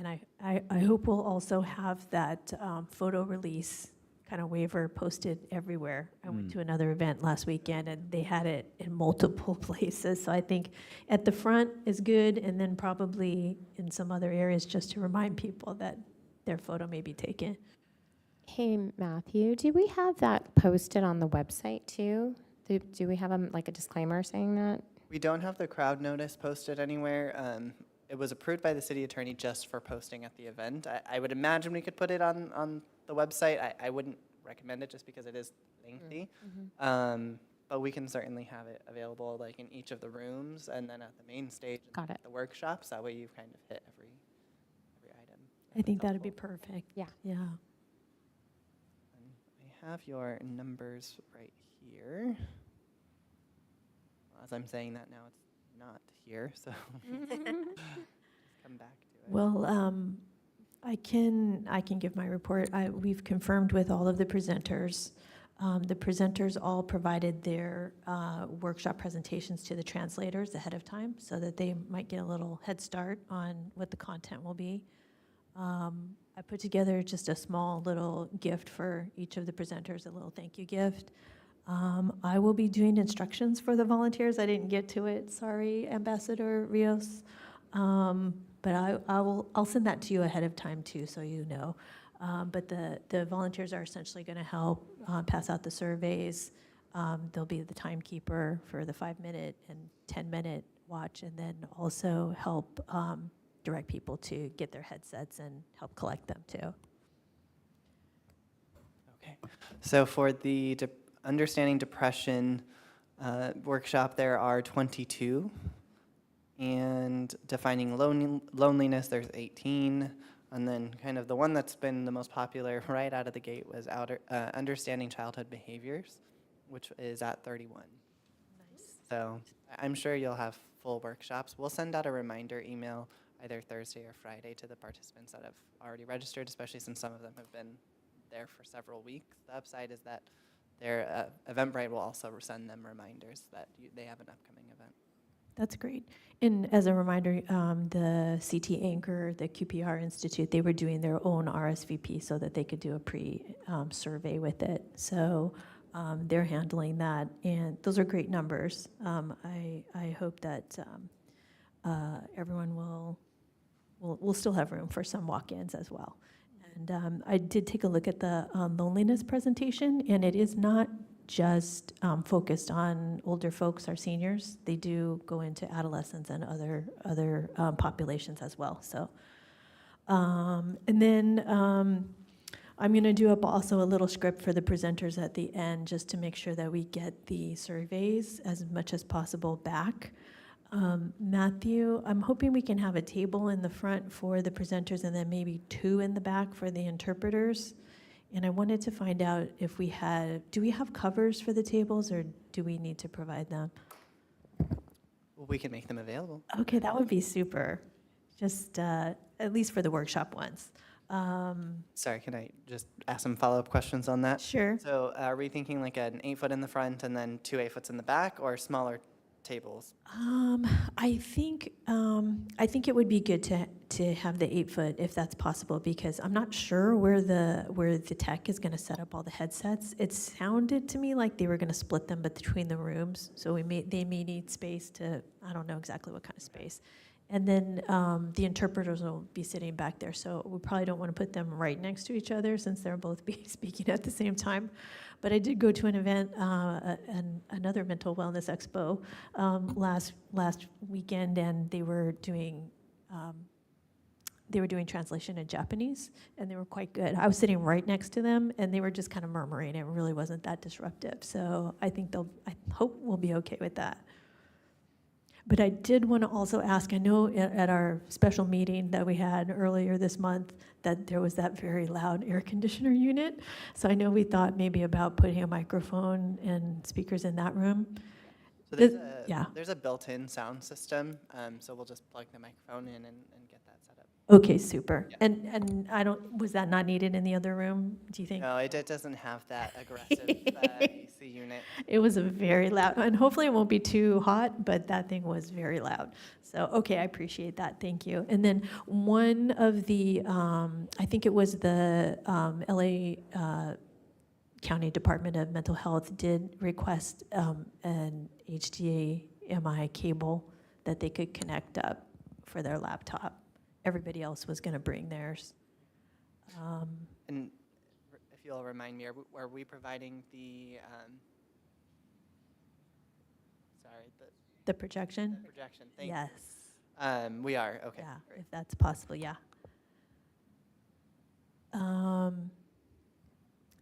I hope we'll also have that photo release kind of waiver posted everywhere. I went to another event last weekend, and they had it in multiple places. So I think at the front is good, and then probably in some other areas, just to remind people that their photo may be taken. Hey, Matthew, do we have that posted on the website too? Do we have like a disclaimer saying that? We don't have the crowd notice posted anywhere. It was approved by the city attorney just for posting at the event. I would imagine we could put it on the website. I wouldn't recommend it just because it is lengthy. But we can certainly have it available like in each of the rooms and then at the main stage and Got it. the workshops. That way you've kind of hit every item. I think that'd be Helpful. perfect. Yeah. Yeah. I have your numbers right here. As I'm saying that now, it's not here, so let's come back to it. Well, I can give my report. We've confirmed with all of the presenters. The presenters all provided their workshop presentations to the translators ahead of time so that they might get a little head start on what the content will be. I put together just a small little gift for each of the presenters, a little thank you gift. I will be doing instructions for the volunteers. I didn't get to it. Sorry, Ambassador Rios. But I'll send that to you ahead of time too, so you know. But the volunteers are essentially going to help pass out the surveys. They'll be the timekeeper for the 5-minute and 10-minute watch, and then also help direct people to get their headsets and help collect them too. Okay. So for the Understanding Depression workshop, there are 22. And Defining Loneliness, there's 18. And then kind of the one that's been the most popular right out of the gate was Understanding Childhood Behaviors, which is at 31. Nice. So I'm sure you'll have full workshops. We'll send out a reminder email either Thursday or Friday to the participants that have already registered, especially since some of them have been there for several weeks. The upside is that their Eventbrite will also send them reminders that they have an upcoming event. That's great. And as a reminder, the CT Anchor, the QPR Institute, they were doing their own RSVP so that they could do a pre-survey with it. So they're handling that, and those are great numbers. I hope that everyone will still have room for some walk-ins as well. And I did take a look at the loneliness presentation, and it is not just focused on older folks or seniors. They do go into adolescents and other populations as well. So, and then I'm going to do up also a little script for the presenters at the end, just to make sure that we get the surveys as much as possible back. Matthew, I'm hoping we can have a table in the front for the presenters and then maybe 2 in the back for the interpreters. And I wanted to find out if do we have covers for the tables, or do we need to provide them? Well, we can make them available. Okay, that would be super, just at least for the workshop ones. Sorry, can I just ask some follow-up questions on that? Sure. So are we thinking like an 8-foot in the front and then 2 8-foots in the back, or smaller tables? I think it would be good to have the 8-foot if that's possible, because I'm not sure where the tech is going to set up all the headsets. It sounded to me like they were going to split them between the rooms, so they may need space to, I don't know exactly what kind of space. And then the interpreters will be sitting back there, so we probably don't want to put them right next to each other since they'll both be speaking at the same time. But I did go to an event, another mental wellness expo last weekend, and they were doing translation in Japanese, and they were quite good. I was sitting right next to them, and they were just kind of murmuring. It really wasn't that disruptive. So I hope we'll be okay with that. But I did want to also ask, I know at our special meeting that we had earlier this month, that there was that very loud air conditioner unit. So I know we thought maybe about putting a microphone and speakers in that room. So Yeah. there's a built-in sound system, so we'll just plug the microphone in and get that set up. Okay, super. Yeah. And I don't, was that not needed in the other room, do you think? No, it doesn't have that aggressive AC unit. It was a very loud, and hopefully it won't be too hot, but that thing was very loud. So, okay, I appreciate that, thank you. And then one of the, I think it was the LA County Department of Mental Health did request an HDMI cable that they could connect up for their laptop. Everybody else was gonna bring theirs. And if you'll remind me, are we providing the, sorry, The projection? the projection? Thank you. Yes. We are, okay. Yeah, Great. if that's possible, yeah.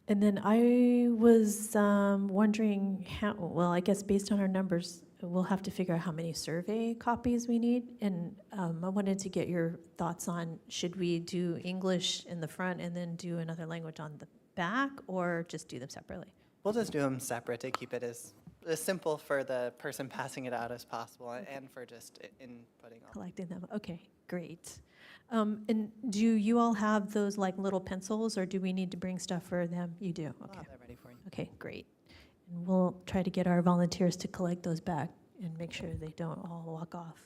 And then I was wondering how, well, I guess based on our numbers, we'll have to figure out how many survey copies we need. And I wanted to get your thoughts on, should we do English in the front and then do another language on the back, or just do them separately? We'll just do them separate to keep it as simple for the person passing it out as possible and for just inputting all. Collecting them, okay, great. And do you all have those like little pencils, or do we need to bring stuff for them? You do, We'll okay. have that ready for you. Okay, great. And we'll try to get our volunteers to collect those back and make sure they don't all walk off.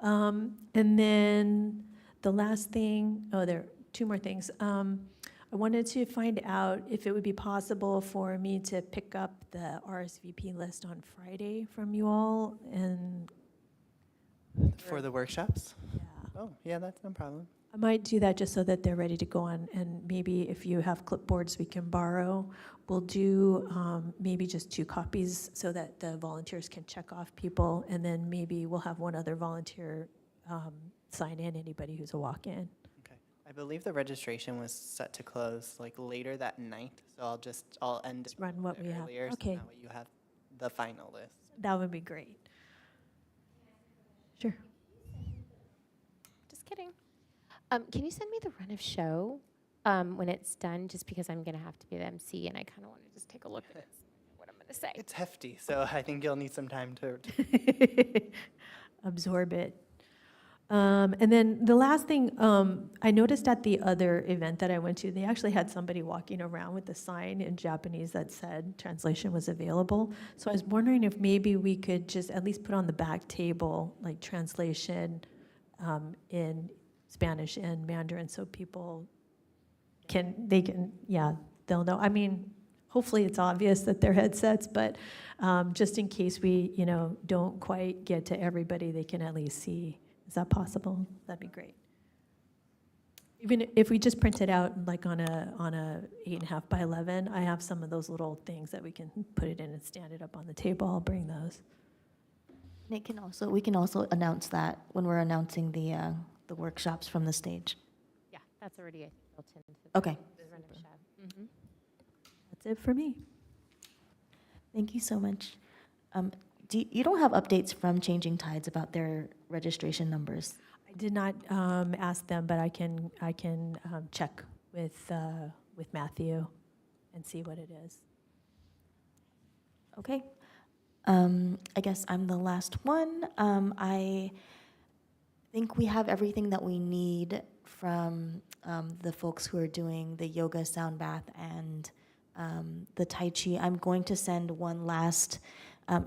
And then the last thing, there are two more things. I wanted to find out if it would be possible for me to pick up the RSVP list on Friday from you all, and For the workshops? yeah. Oh, yeah, that's no problem. I might do that just so that they're ready to go on, and maybe if you have clipboards we can borrow, we'll do maybe just 2 copies so that the volunteers can check off people, and then maybe we'll have one other volunteer sign in anybody who's a walk-in. Okay. I believe the registration was set to close like later that night, so I'll end Just run what we have. earlier, so Okay, that way you have the final list. that would be great. Sure. Just kidding. Can you send me the run of show when it's done? Just because I'm going to have to be the MC, and I kind of want to just take a look at it, what I'm going to say. It's hefty, so I think you'll need some time to Absorb it. And then the last thing, I noticed at the other event that I went to, they actually had somebody walking around with a sign in Japanese that said translation was available. So I was wondering if maybe we could just at least put on the back table, like translation in Spanish and Mandarin, so people they'll know. I mean, hopefully it's obvious that they're headsets, but just in case we, don't quite get to everybody, they can at least see. Is that possible? That'd be great. Even if we just print it out like on a 8.5 by 11, I have some of those little things that we can put it in and stand it up on the table. I'll bring those. And we can also announce that when we're announcing the workshops from the stage. Yeah, that's already built into the Okay, run of show. Mhm. That's it for me. thank you so much. You don't have updates from Changing Tides about their registration numbers? I did not ask them, but I can check with Matthew and see what it is. Okay. I guess I'm the last one. I think we have everything that we need from the folks who are doing the yoga sound bath and the Tai Chi. I'm going to send one last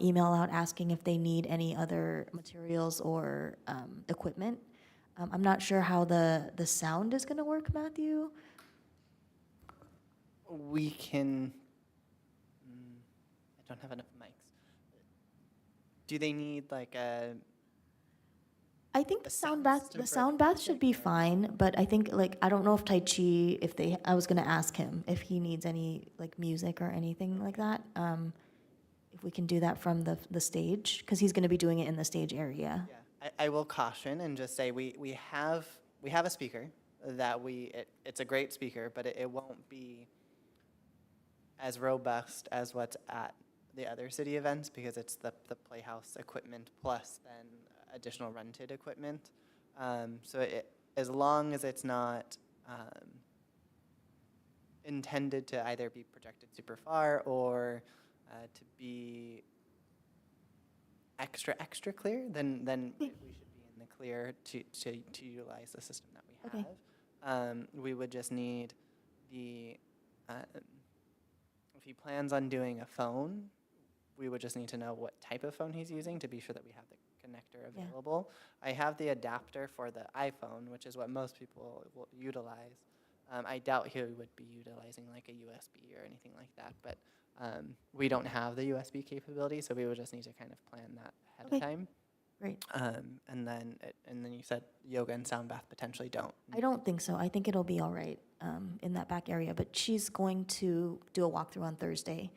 email out asking if they need any other materials or equipment. I'm not sure how the sound is going to work, Matthew. We can, I don't have enough mics. Do they need like a, I think A the sound sound system for bath should be fine, but I think I don't know if Tai Chi, I was gonna ask him if he needs any like music or anything like that. If we can do that from the stage, because he's gonna be doing it in the stage area. yeah, I will caution and just say we have a speaker that it's a great speaker, but it won't be as robust as what's at the other city events because it's the Playhouse equipment plus then additional rented equipment. So as long as it's not intended to either be projected super far or to be extra clear, then we should be in the clear to utilize the system that we Okay. have. We would just need the, if he plans on doing a phone, we would just need to know what type of phone he's using to be sure that we have the connector Yeah. available. I have the adapter for the iPhone, which is what most people will utilize. I doubt he would be utilizing like a USB or anything like that, but we don't have the USB capability, so we would just need to kind of plan that ahead Okay. of time. Great. And then you said yoga and sound bath potentially don't. I don't think so. I think it'll be all right in that back area, but she's going to do a walkthrough on Thursday.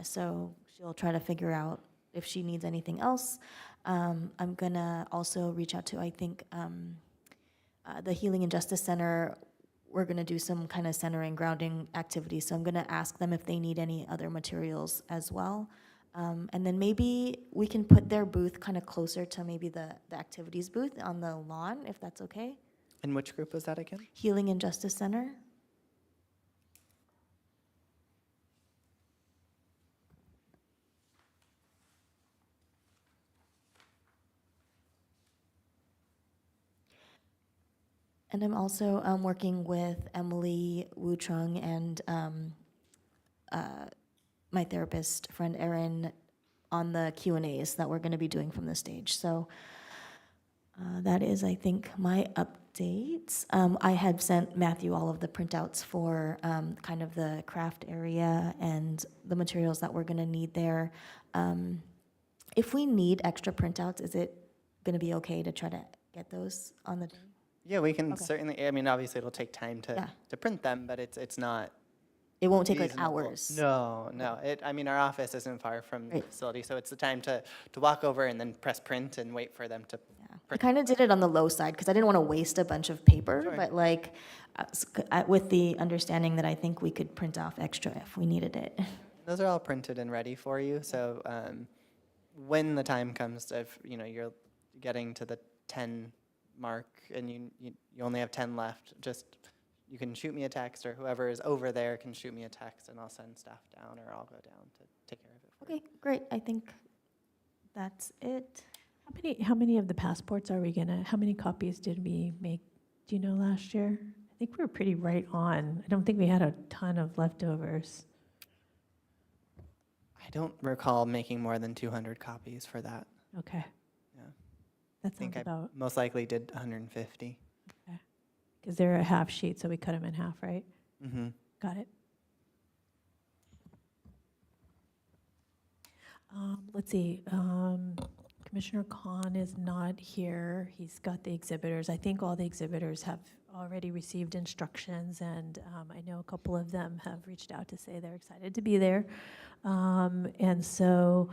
So she'll try to figure out if she needs anything else. I'm gonna also reach out to, I think, the Healing and Justice Center. We're gonna do some kind of centering, grounding activities. So I'm gonna ask them if they need any other materials as well. And then maybe we can put their booth kind of closer to maybe the activities booth on the lawn, if that's okay. And which group was that again? Healing and Justice Center. And I'm also working with Emily Wu Chung and my therapist friend Erin on the Q&As that we're going to be doing from the stage. So that is, I think, my updates. I had sent Matthew all of the printouts for kind of the craft area and the materials that we're going to need there. If we need extra printouts, is it going to be okay to try to get those on the day? Yeah, we can Okay. certainly, I mean, obviously it'll take time Yeah. to print them, but it's not It won't take like reasonable. hours. No. I mean, our office isn't far from the Great. facility, so it's the time to walk over and then press print and wait for them to. Yeah. I kind of did it on the low side because I didn't want to waste a bunch of paper, Sure. but like with the understanding that I think we could print off extra if we needed it. Those are all printed and ready for you, so when the time comes of, you're getting to the 10 mark and you only have 10 left, just, you can shoot me a text, or whoever is over there can shoot me a text, and I'll send staff down, or I'll go down to take care of it for you. Okay, great. I think that's it. How many of the passports are we gonna, how many copies did we make, do you know, last year? I think we were pretty right on. I don't think we had a ton of leftovers. I don't recall making more than 200 copies for that. Okay. Yeah. That I think sounds I about, most likely did 150. because they're a half sheet, so we cut them in half, right? Mm-hmm. Got it. Let's see, Commissioner Khan is not here. He's got the exhibitors. I think all the exhibitors have already received instructions, and I know a couple of them have reached out to say they're excited to be there. And so,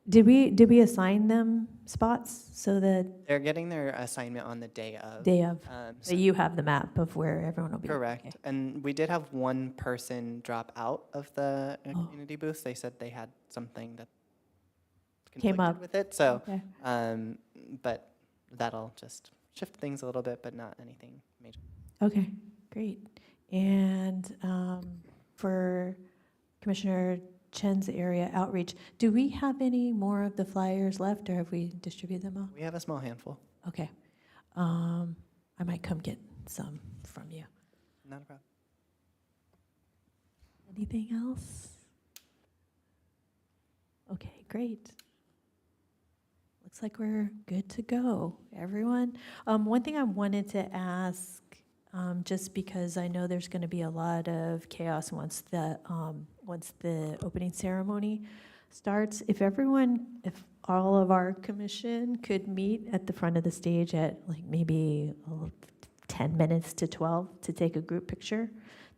did we assign them spots so that They're getting their assignment on the day of. day of, So so you have the map of where everyone will be? correct. Okay. And we did have one person drop out of the Oh. community booth. They said they had something that Came conflicted up. with it. So, Okay. but that'll just shift things a little bit, but not anything major. Okay, great. And for Commissioner Chen's area outreach, do we have any more of the flyers left, or have we distributed them all? We have a small handful. Okay. I might come get some from you. Not a problem. Anything else? Okay, great. Looks like we're good to go, everyone. One thing I wanted to ask, just because I know there's going to be a lot of chaos once the opening ceremony starts, if all of our commission could meet at the front of the stage at like maybe 10 minutes to 12 to take a group picture,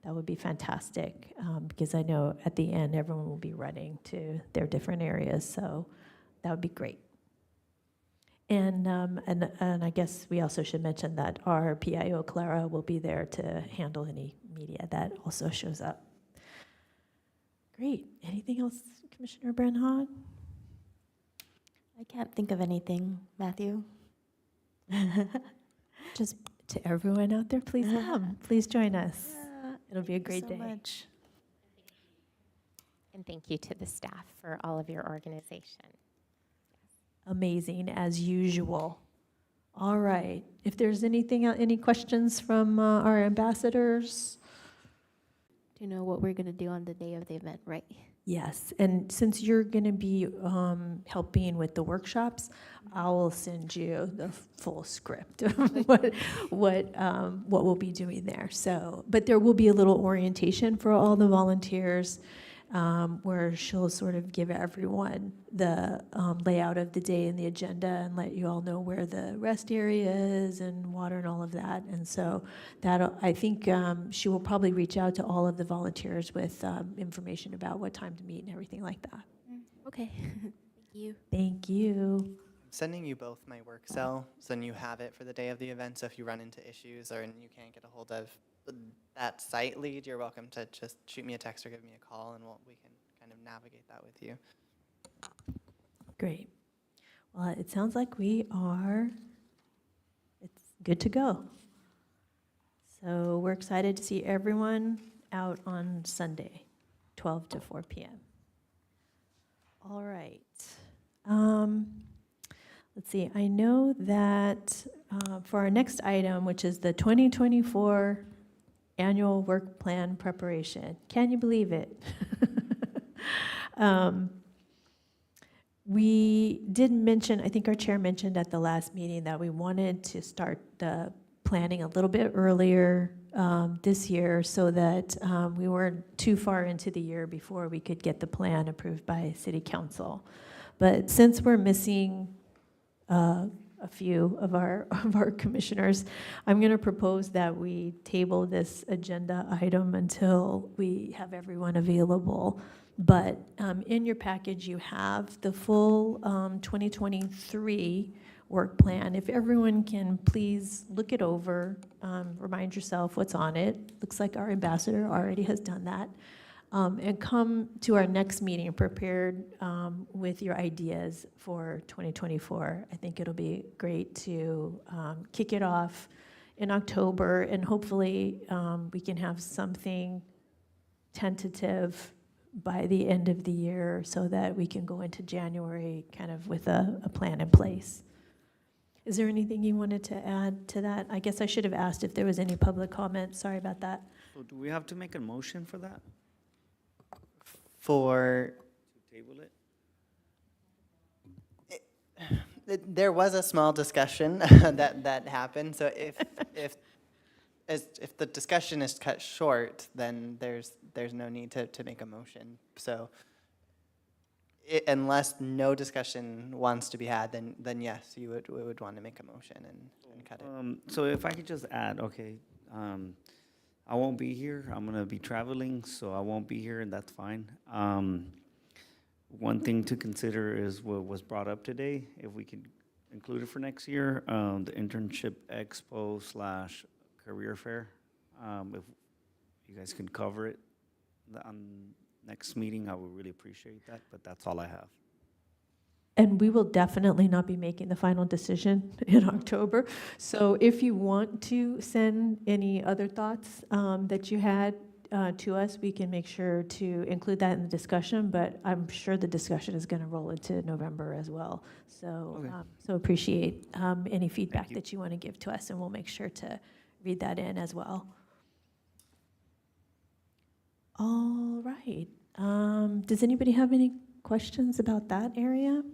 that would be fantastic, because I know at the end, everyone will be running to their different areas, so that would be great. And I guess we also should mention that our PIO, Clara, will be there to handle any media that also shows up. Great. Anything else, Commissioner Branhag? I can't think of anything, Matthew. Just to everyone out there, please come. Please join us. Yeah, It'll be a thank you great so day. much. And thank you to the staff for all of your organization. Amazing, as usual. All right. If there's anything, any questions from our ambassadors? Do you know what we're going to do on the day of the event, right? Yes, and since you're going to be helping with the workshops, I will send you the full script of what we'll be doing there. So, but there will be a little orientation for all the volunteers, where she'll sort of give everyone the layout of the day and the agenda and let you all know where the rest area is and water and all of that. And so that, I think she will probably reach out to all of the volunteers with information about what time to meet and everything like that. Okay. Thank you. Thank you. I'm sending you both my work cell, so then you have it for the day of the event. So if you run into issues or you can't get a hold of that site lead, you're welcome to just shoot me a text or give me a call, and we can kind of navigate that with you. Great. Well, it sounds like it's good to go. So we're excited to see everyone out on Sunday, 12 to 4 p.m. All right. Let's see. I know that for our next item, which is the 2024 annual work plan preparation. Can you believe it? We did mention, I think our chair mentioned at the last meeting that we wanted to start the planning a little bit earlier this year so that we weren't too far into the year before we could get the plan approved by City Council. But since we're missing a few of our commissioners, I'm going to propose that we table this agenda item until we have everyone available. But in your package, you have the full 2023 work plan. If everyone can please look it over, remind yourself what's on it. Looks like our ambassador already has done that. And come to our next meeting prepared with your ideas for 2024. I think it'll be great to kick it off in October, and hopefully we can have something tentative by the end of the year so that we can go into January kind of with a plan in place. Is there anything you wanted to add to that? I guess I should have asked if there was any public comment. Sorry about that. So do we have to make a motion for that? For To table it? there was a small discussion that happened. So if the discussion is cut short, then there's no need to make a motion. So unless no discussion wants to be had, then yes, we would want to make a motion and cut it. So if I could just add, okay, I won't be here. I'm gonna be traveling, so I won't be here, and that's fine. One thing to consider is what was brought up today, if we could include it for next year, the internship expo / career fair. If you guys can cover it on next meeting, I would really appreciate that, but that's all I have. And we will definitely not be making the final decision in October. So if you want to send any other thoughts that you had to us, we can make sure to include that in the discussion, but I'm sure the discussion is going to roll into November as well. So, Okay. so appreciate any feedback you. that you want to give to us, and we'll make sure to read that in as well. All right. Does anybody have any questions about that area?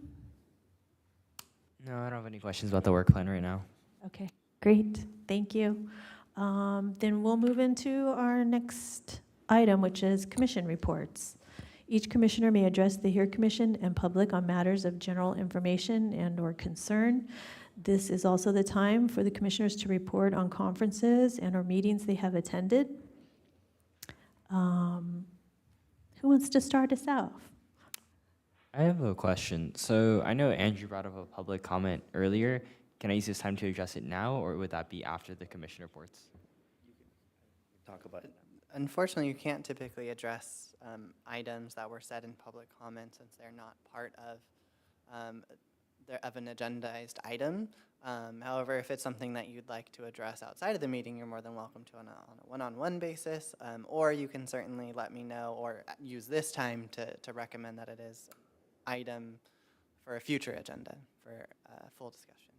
No, I don't have any questions about the work plan right now. Okay, great, thank you. Then we'll move into our next item, which is commission reports. Each commissioner may address the HERE Commission and public on matters of general information and/or concern. This is also the time for the commissioners to report on conferences and/or meetings they have attended. Who wants to start us off? I have a question. So I know Andrew brought up a public comment earlier. Can I use this time to address it now, or would that be after the commission reports? Talk about it. unfortunately, you can't typically address items that were said in public comment since they're not part of an agendized item. However, if it's something that you'd like to address outside of the meeting, you're more than welcome to on a one-on-one basis, or you can certainly let me know or use this time to recommend that it is item for a future agenda for full discussion.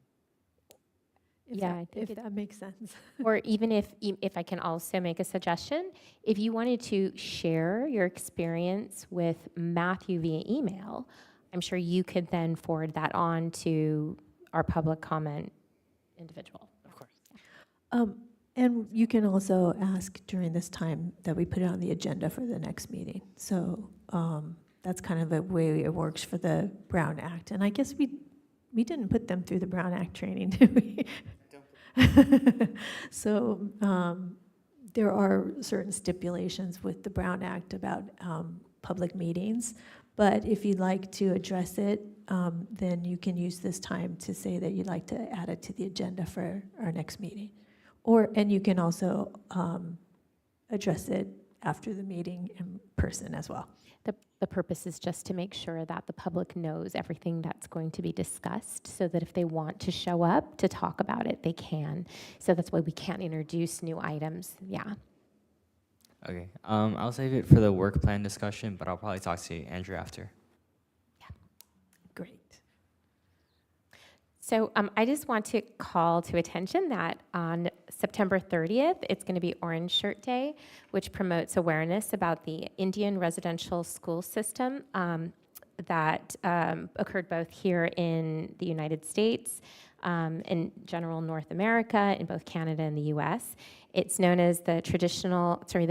Yeah, I think If that makes sense. Or even if I can also make a suggestion, if you wanted to share your experience with Matthew via email, I'm sure you could then forward that on to our public comment individual. Of course. And you can also ask during this time that we put it on the agenda for the next meeting. So that's kind of the way it works for the Brown Act. And I guess we didn't put them through the Brown Act training, did we? So there are certain stipulations with the Brown Act about public meetings. But if you'd like to address it, then you can use this time to say that you'd like to add it to the agenda for our next meeting. And you can also address it after the meeting in person as well. The purpose is just to make sure that the public knows everything that's going to be discussed so that if they want to show up to talk about it, they can. So that's why we can't introduce new items. Yeah. Okay, I'll save it for the work plan discussion, but I'll probably talk to Andrew after. Great. So I just want to call to attention that on September 30th, it's going to be Orange Shirt Day, which promotes awareness about the Indian residential school system that occurred both here in the United States, in general North America, in both Canada and the US. It's known as the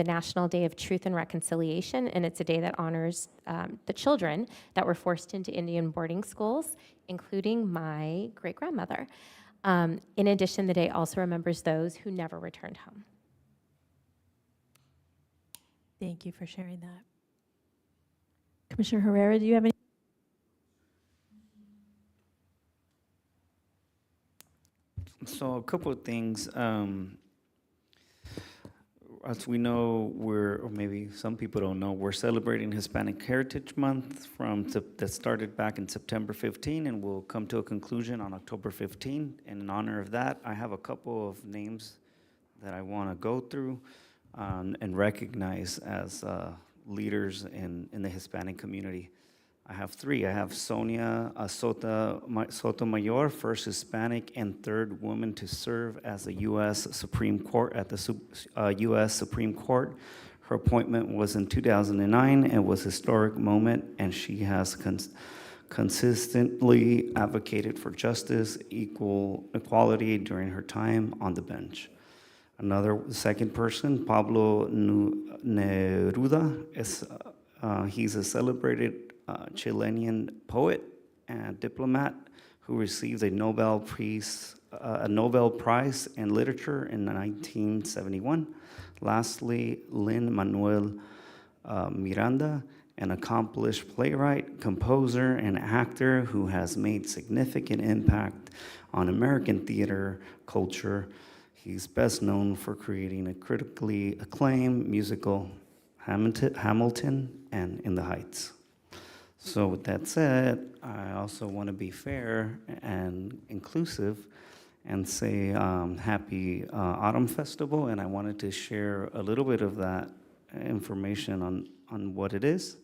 National Day of Truth and Reconciliation, and it's a day that honors the children that were forced into Indian boarding schools, including my great-grandmother. In addition, the day also remembers those who never returned home. Thank you for sharing that. Commissioner Herrera, do you have any? So a couple of things. As we know, or maybe some people don't know, we're celebrating Hispanic Heritage Month that started back in September 15 and will come to a conclusion on October 15. And in honor of that, I have a couple of names that I want to go through and recognize as leaders in the Hispanic community. I have three. I have Sonia Sotomayor, first Hispanic and third woman to serve as a U.S. Supreme Court at the U.S. Supreme Court. Her appointment was in 2009 and was a historic moment, and she has consistently advocated for justice, equality during her time on the bench. Second person, Pablo Neruda, he's a celebrated Chilean poet and diplomat who received a Nobel Prize in Literature in 1971. Lastly, Lin-Manuel Miranda, an accomplished playwright, composer, and actor who has made significant impact on American theater culture. He's best known for creating a critically acclaimed musical, Hamilton and In the Heights. So with that said, I also want to be fair and inclusive and say happy Autumn Festival, and I wanted to share a little bit of that information on what it is.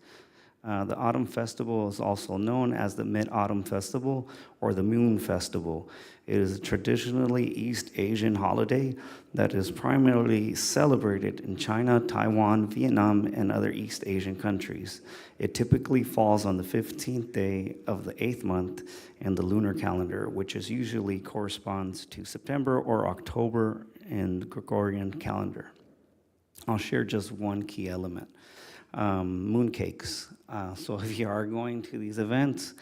The Autumn Festival is also known as the Mid-Autumn Festival or the Moon Festival. It is a traditionally East Asian holiday that is primarily celebrated in China, Taiwan, Vietnam, and other East Asian countries. It typically falls on the 15th day of the 8th month in the lunar calendar, which is usually corresponds to September or October in the Gregorian calendar. I'll share just one key element. Mooncakes. So if you are going to these events,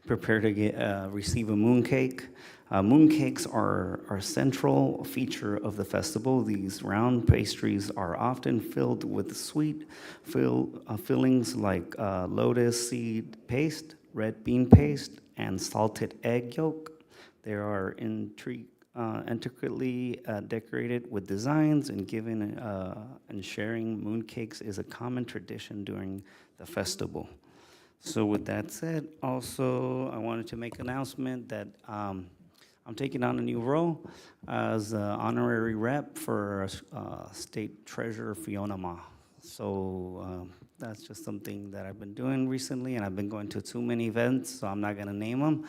prepare to receive a mooncake. Mooncakes are a central feature of the festival. These round pastries are often filled with sweet fillings like lotus seed paste, red bean paste, and salted egg yolk. They are intricately decorated with designs, and giving and sharing mooncakes is a common tradition during the festival. So with that said, also, I wanted to make an announcement that I'm taking on a new role as honorary rep for State Treasurer Fiona Ma. So that's just something that I've been doing recently, and I've been going to too many events, so I'm not gonna name them.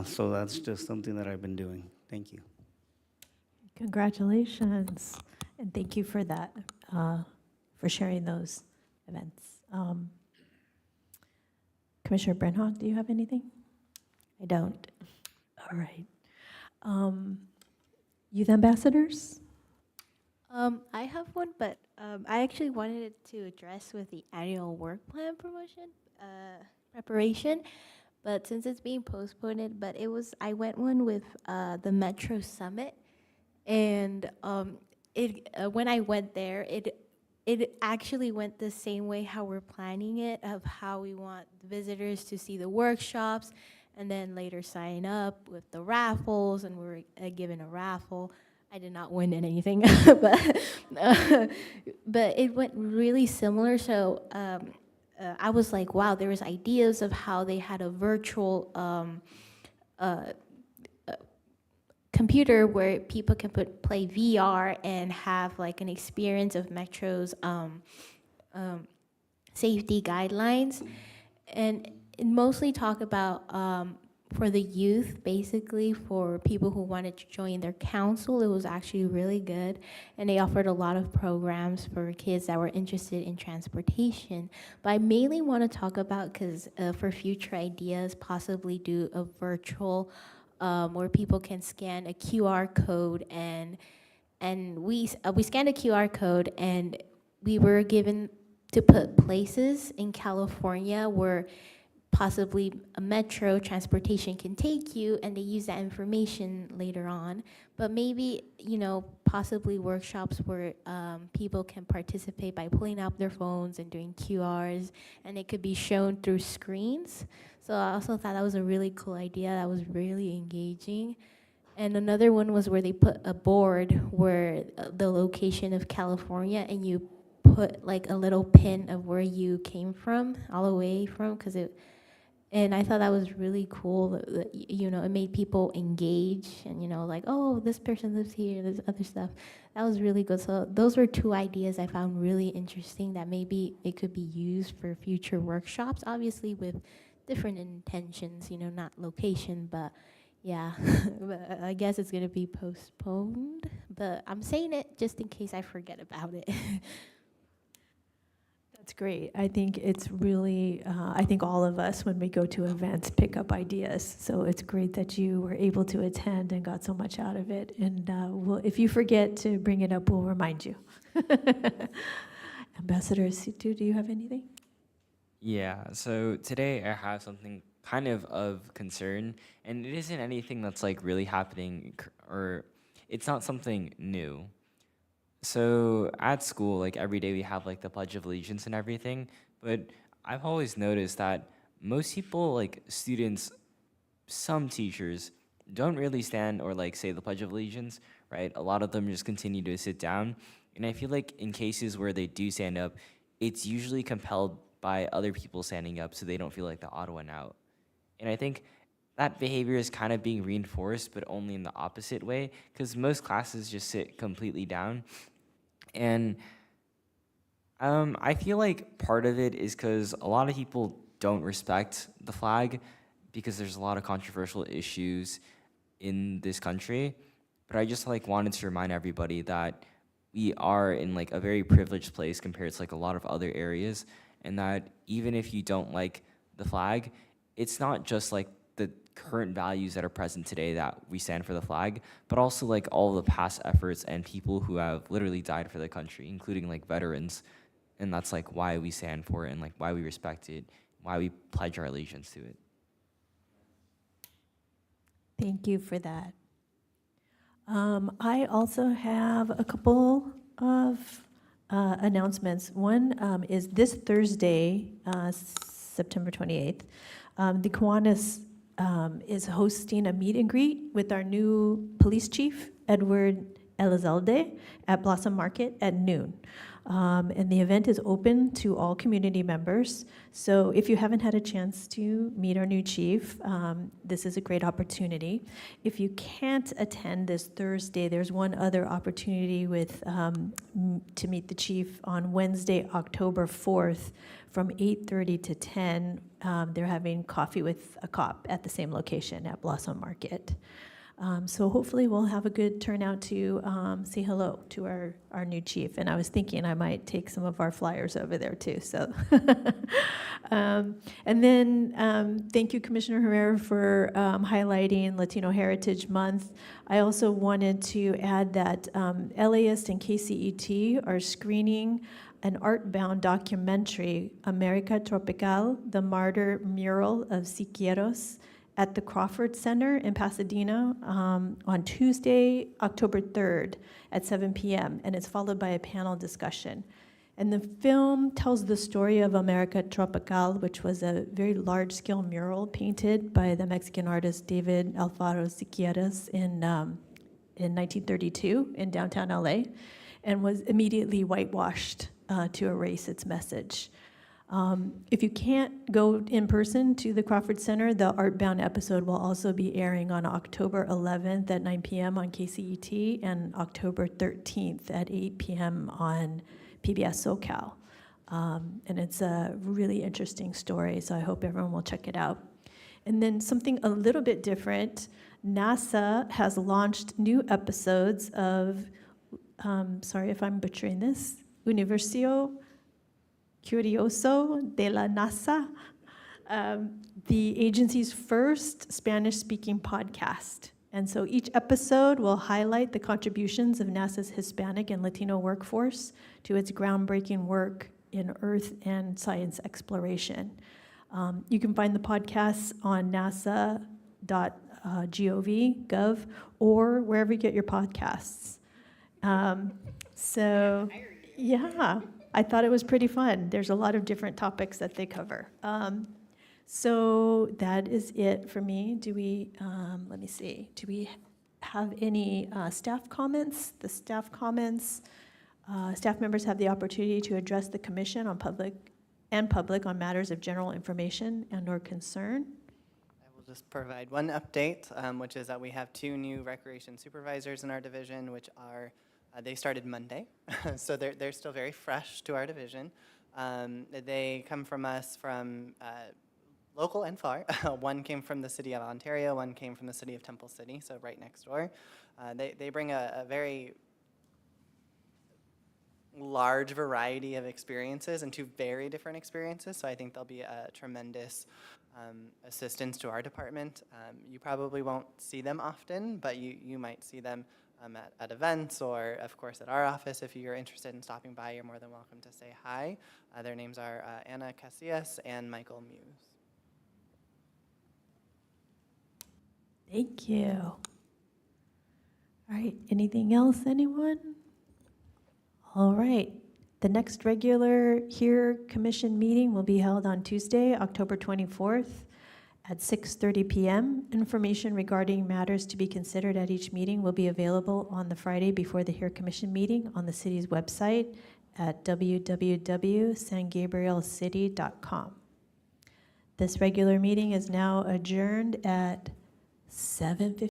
So that's just something that I've been doing. Thank you. Congratulations, and thank you for that, for sharing those events. Commissioner Brenhock, do you have anything? I don't. All right. Youth ambassadors? I have one, but I actually wanted it to address with the annual work plan preparation. But since it's being postponed, but I went one with the Metro Summit, and when I went there, it actually went the same way how we're planning it, of how we want visitors to see the workshops, and then later sign up with the raffles, and we're given a raffle. I did not win anything, but it went really similar. So I was like, wow, there was ideas of how they had a virtual computer where people can play VR and have like an experience of Metro's safety guidelines, and it mostly talk about for the youth, basically for people who wanted to join their council. It was actually really good, and they offered a lot of programs for kids that were interested in transportation. But I mainly want to talk about, because for future ideas, possibly do a virtual where people can scan a QR code, and we scanned a QR code, and we were given to put places in California where possibly a metro transportation can take you, and they use that information later on. But maybe, possibly workshops where people can participate by pulling out their phones and doing QRs, and it could be shown through screens. So I also thought that was a really cool idea. That was really engaging. And another one was where they put a board where the location of California, and you put like a little pin of where you came from, all the way from, and I thought that was really cool. It made people engage, and like, oh, this person lives here, there's other stuff. That was really good. So those were two ideas I found really interesting that maybe it could be used for future workshops, obviously with different intentions, not location, but yeah. But I guess it's gonna be postponed, but I'm saying it just in case I forget about it. That's great. I think it's really, I think all of us, when we go to events, pick up ideas. So it's great that you were able to attend and got so much out of it. And if you forget to bring it up, we'll remind you. Ambassador Situ, do you have anything? Yeah, so today I have something kind of concern, and it isn't anything that's like really happening, or it's not something new. So at school, like every day we have like the Pledge of Allegiance and everything, but I've always noticed that most people, like students, some teachers, don't really stand or like say the Pledge of Allegiance, right? A lot of them just continue to sit down. And I feel like in cases where they do stand up, it's usually compelled by other people standing up, so they don't feel like the odd one out. And I think that behavior is kind of being reinforced, but only in the opposite way, because most classes just sit completely down. And I feel like part of it is because a lot of people don't respect the flag, because there's a lot of controversial issues in this country. But I just like wanted to remind everybody that we are in like a very privileged place compared to like a lot of other areas, and that even if you don't like the flag, it's not just like the current values that are present today that we stand for the flag, but also like all the past efforts and people who have literally died for the country, including like veterans. And that's like why we stand for it, and like why we respect it, why we pledge our allegiance to it. Thank you for that. I also have a couple of announcements. One is this Thursday, September 28th, the Kiwanis is hosting a meet and greet with our new police chief, Edward Elizalde, at Blossom Market at noon. And the event is open to all community members. So if you haven't had a chance to meet our new chief, this is a great opportunity. If you can't attend this Thursday, there's one other opportunity to meet the chief on Wednesday, October 4th from 8:30 to 10. They're having coffee with a cop at the same location at Blossom Market. So hopefully we'll have a good turnout to say hello to our new chief. And I was thinking I might take some of our flyers over there too. So, and then thank you, Commissioner Herrera, for highlighting Latino Heritage Month. I also wanted to add that LAist and KCET are screening an art-bound documentary, America Tropical, the Martyr Mural of Siqueiros, at the Crawford Center in Pasadena on Tuesday, October 3rd at 7 p.m., and it's followed by a panel discussion. And the film tells the story of America Tropical, which was a very large-scale mural painted by the Mexican artist David Alfaro Siqueiros in 1932 in downtown LA, and was immediately whitewashed to erase its message. If you can't go in person to the Crawford Center, the Artbound episode will also be airing on October 11th at 9 p.m. on KCET and October 13th at 8 p.m. on PBS SoCal. And it's a really interesting story, so I hope everyone will check it out. And then something a little bit different, NASA has launched new episodes of, sorry if I'm butchering this, Universo Curioso de la NASA, the agency's first Spanish-speaking podcast. And so each episode will highlight the contributions of NASA's Hispanic and Latino workforce to its groundbreaking work in Earth and science exploration. You can find the podcasts on nasa.gov, or wherever you get your podcasts. So, yeah. I thought it was pretty fun. There's a lot of different topics that they cover. So that is it for me. Do we, let me see, do we have any staff comments? The staff comments, staff members have the opportunity to address the commission on public on matters of general information and or concern. I will just provide one update, which is that we have 2 new recreation supervisors in our division, which are they started Monday, so they're still very fresh to our division. They come from us from local and far. One came from the city of Ontario, one came from the city of Temple City, so right next door. They bring a very large variety of experiences and 2 very different experiences, so I think they'll be a tremendous assistance to our department. You probably won't see them often, but you might see them at events or, of course, at our office. If you're interested in stopping by, you're more than welcome to say hi. Their names are Anna Casillas and Michael Muse. Thank you. All right, anything else, anyone? All right, the next regular HERE Commission meeting will be held on Tuesday, October 24th at 6:30 p.m. Information regarding matters to be considered at each meeting will be available on the Friday before the HERE Commission meeting on the city's website at www.sangabrielcity.com. This regular meeting is now adjourned at 7:50.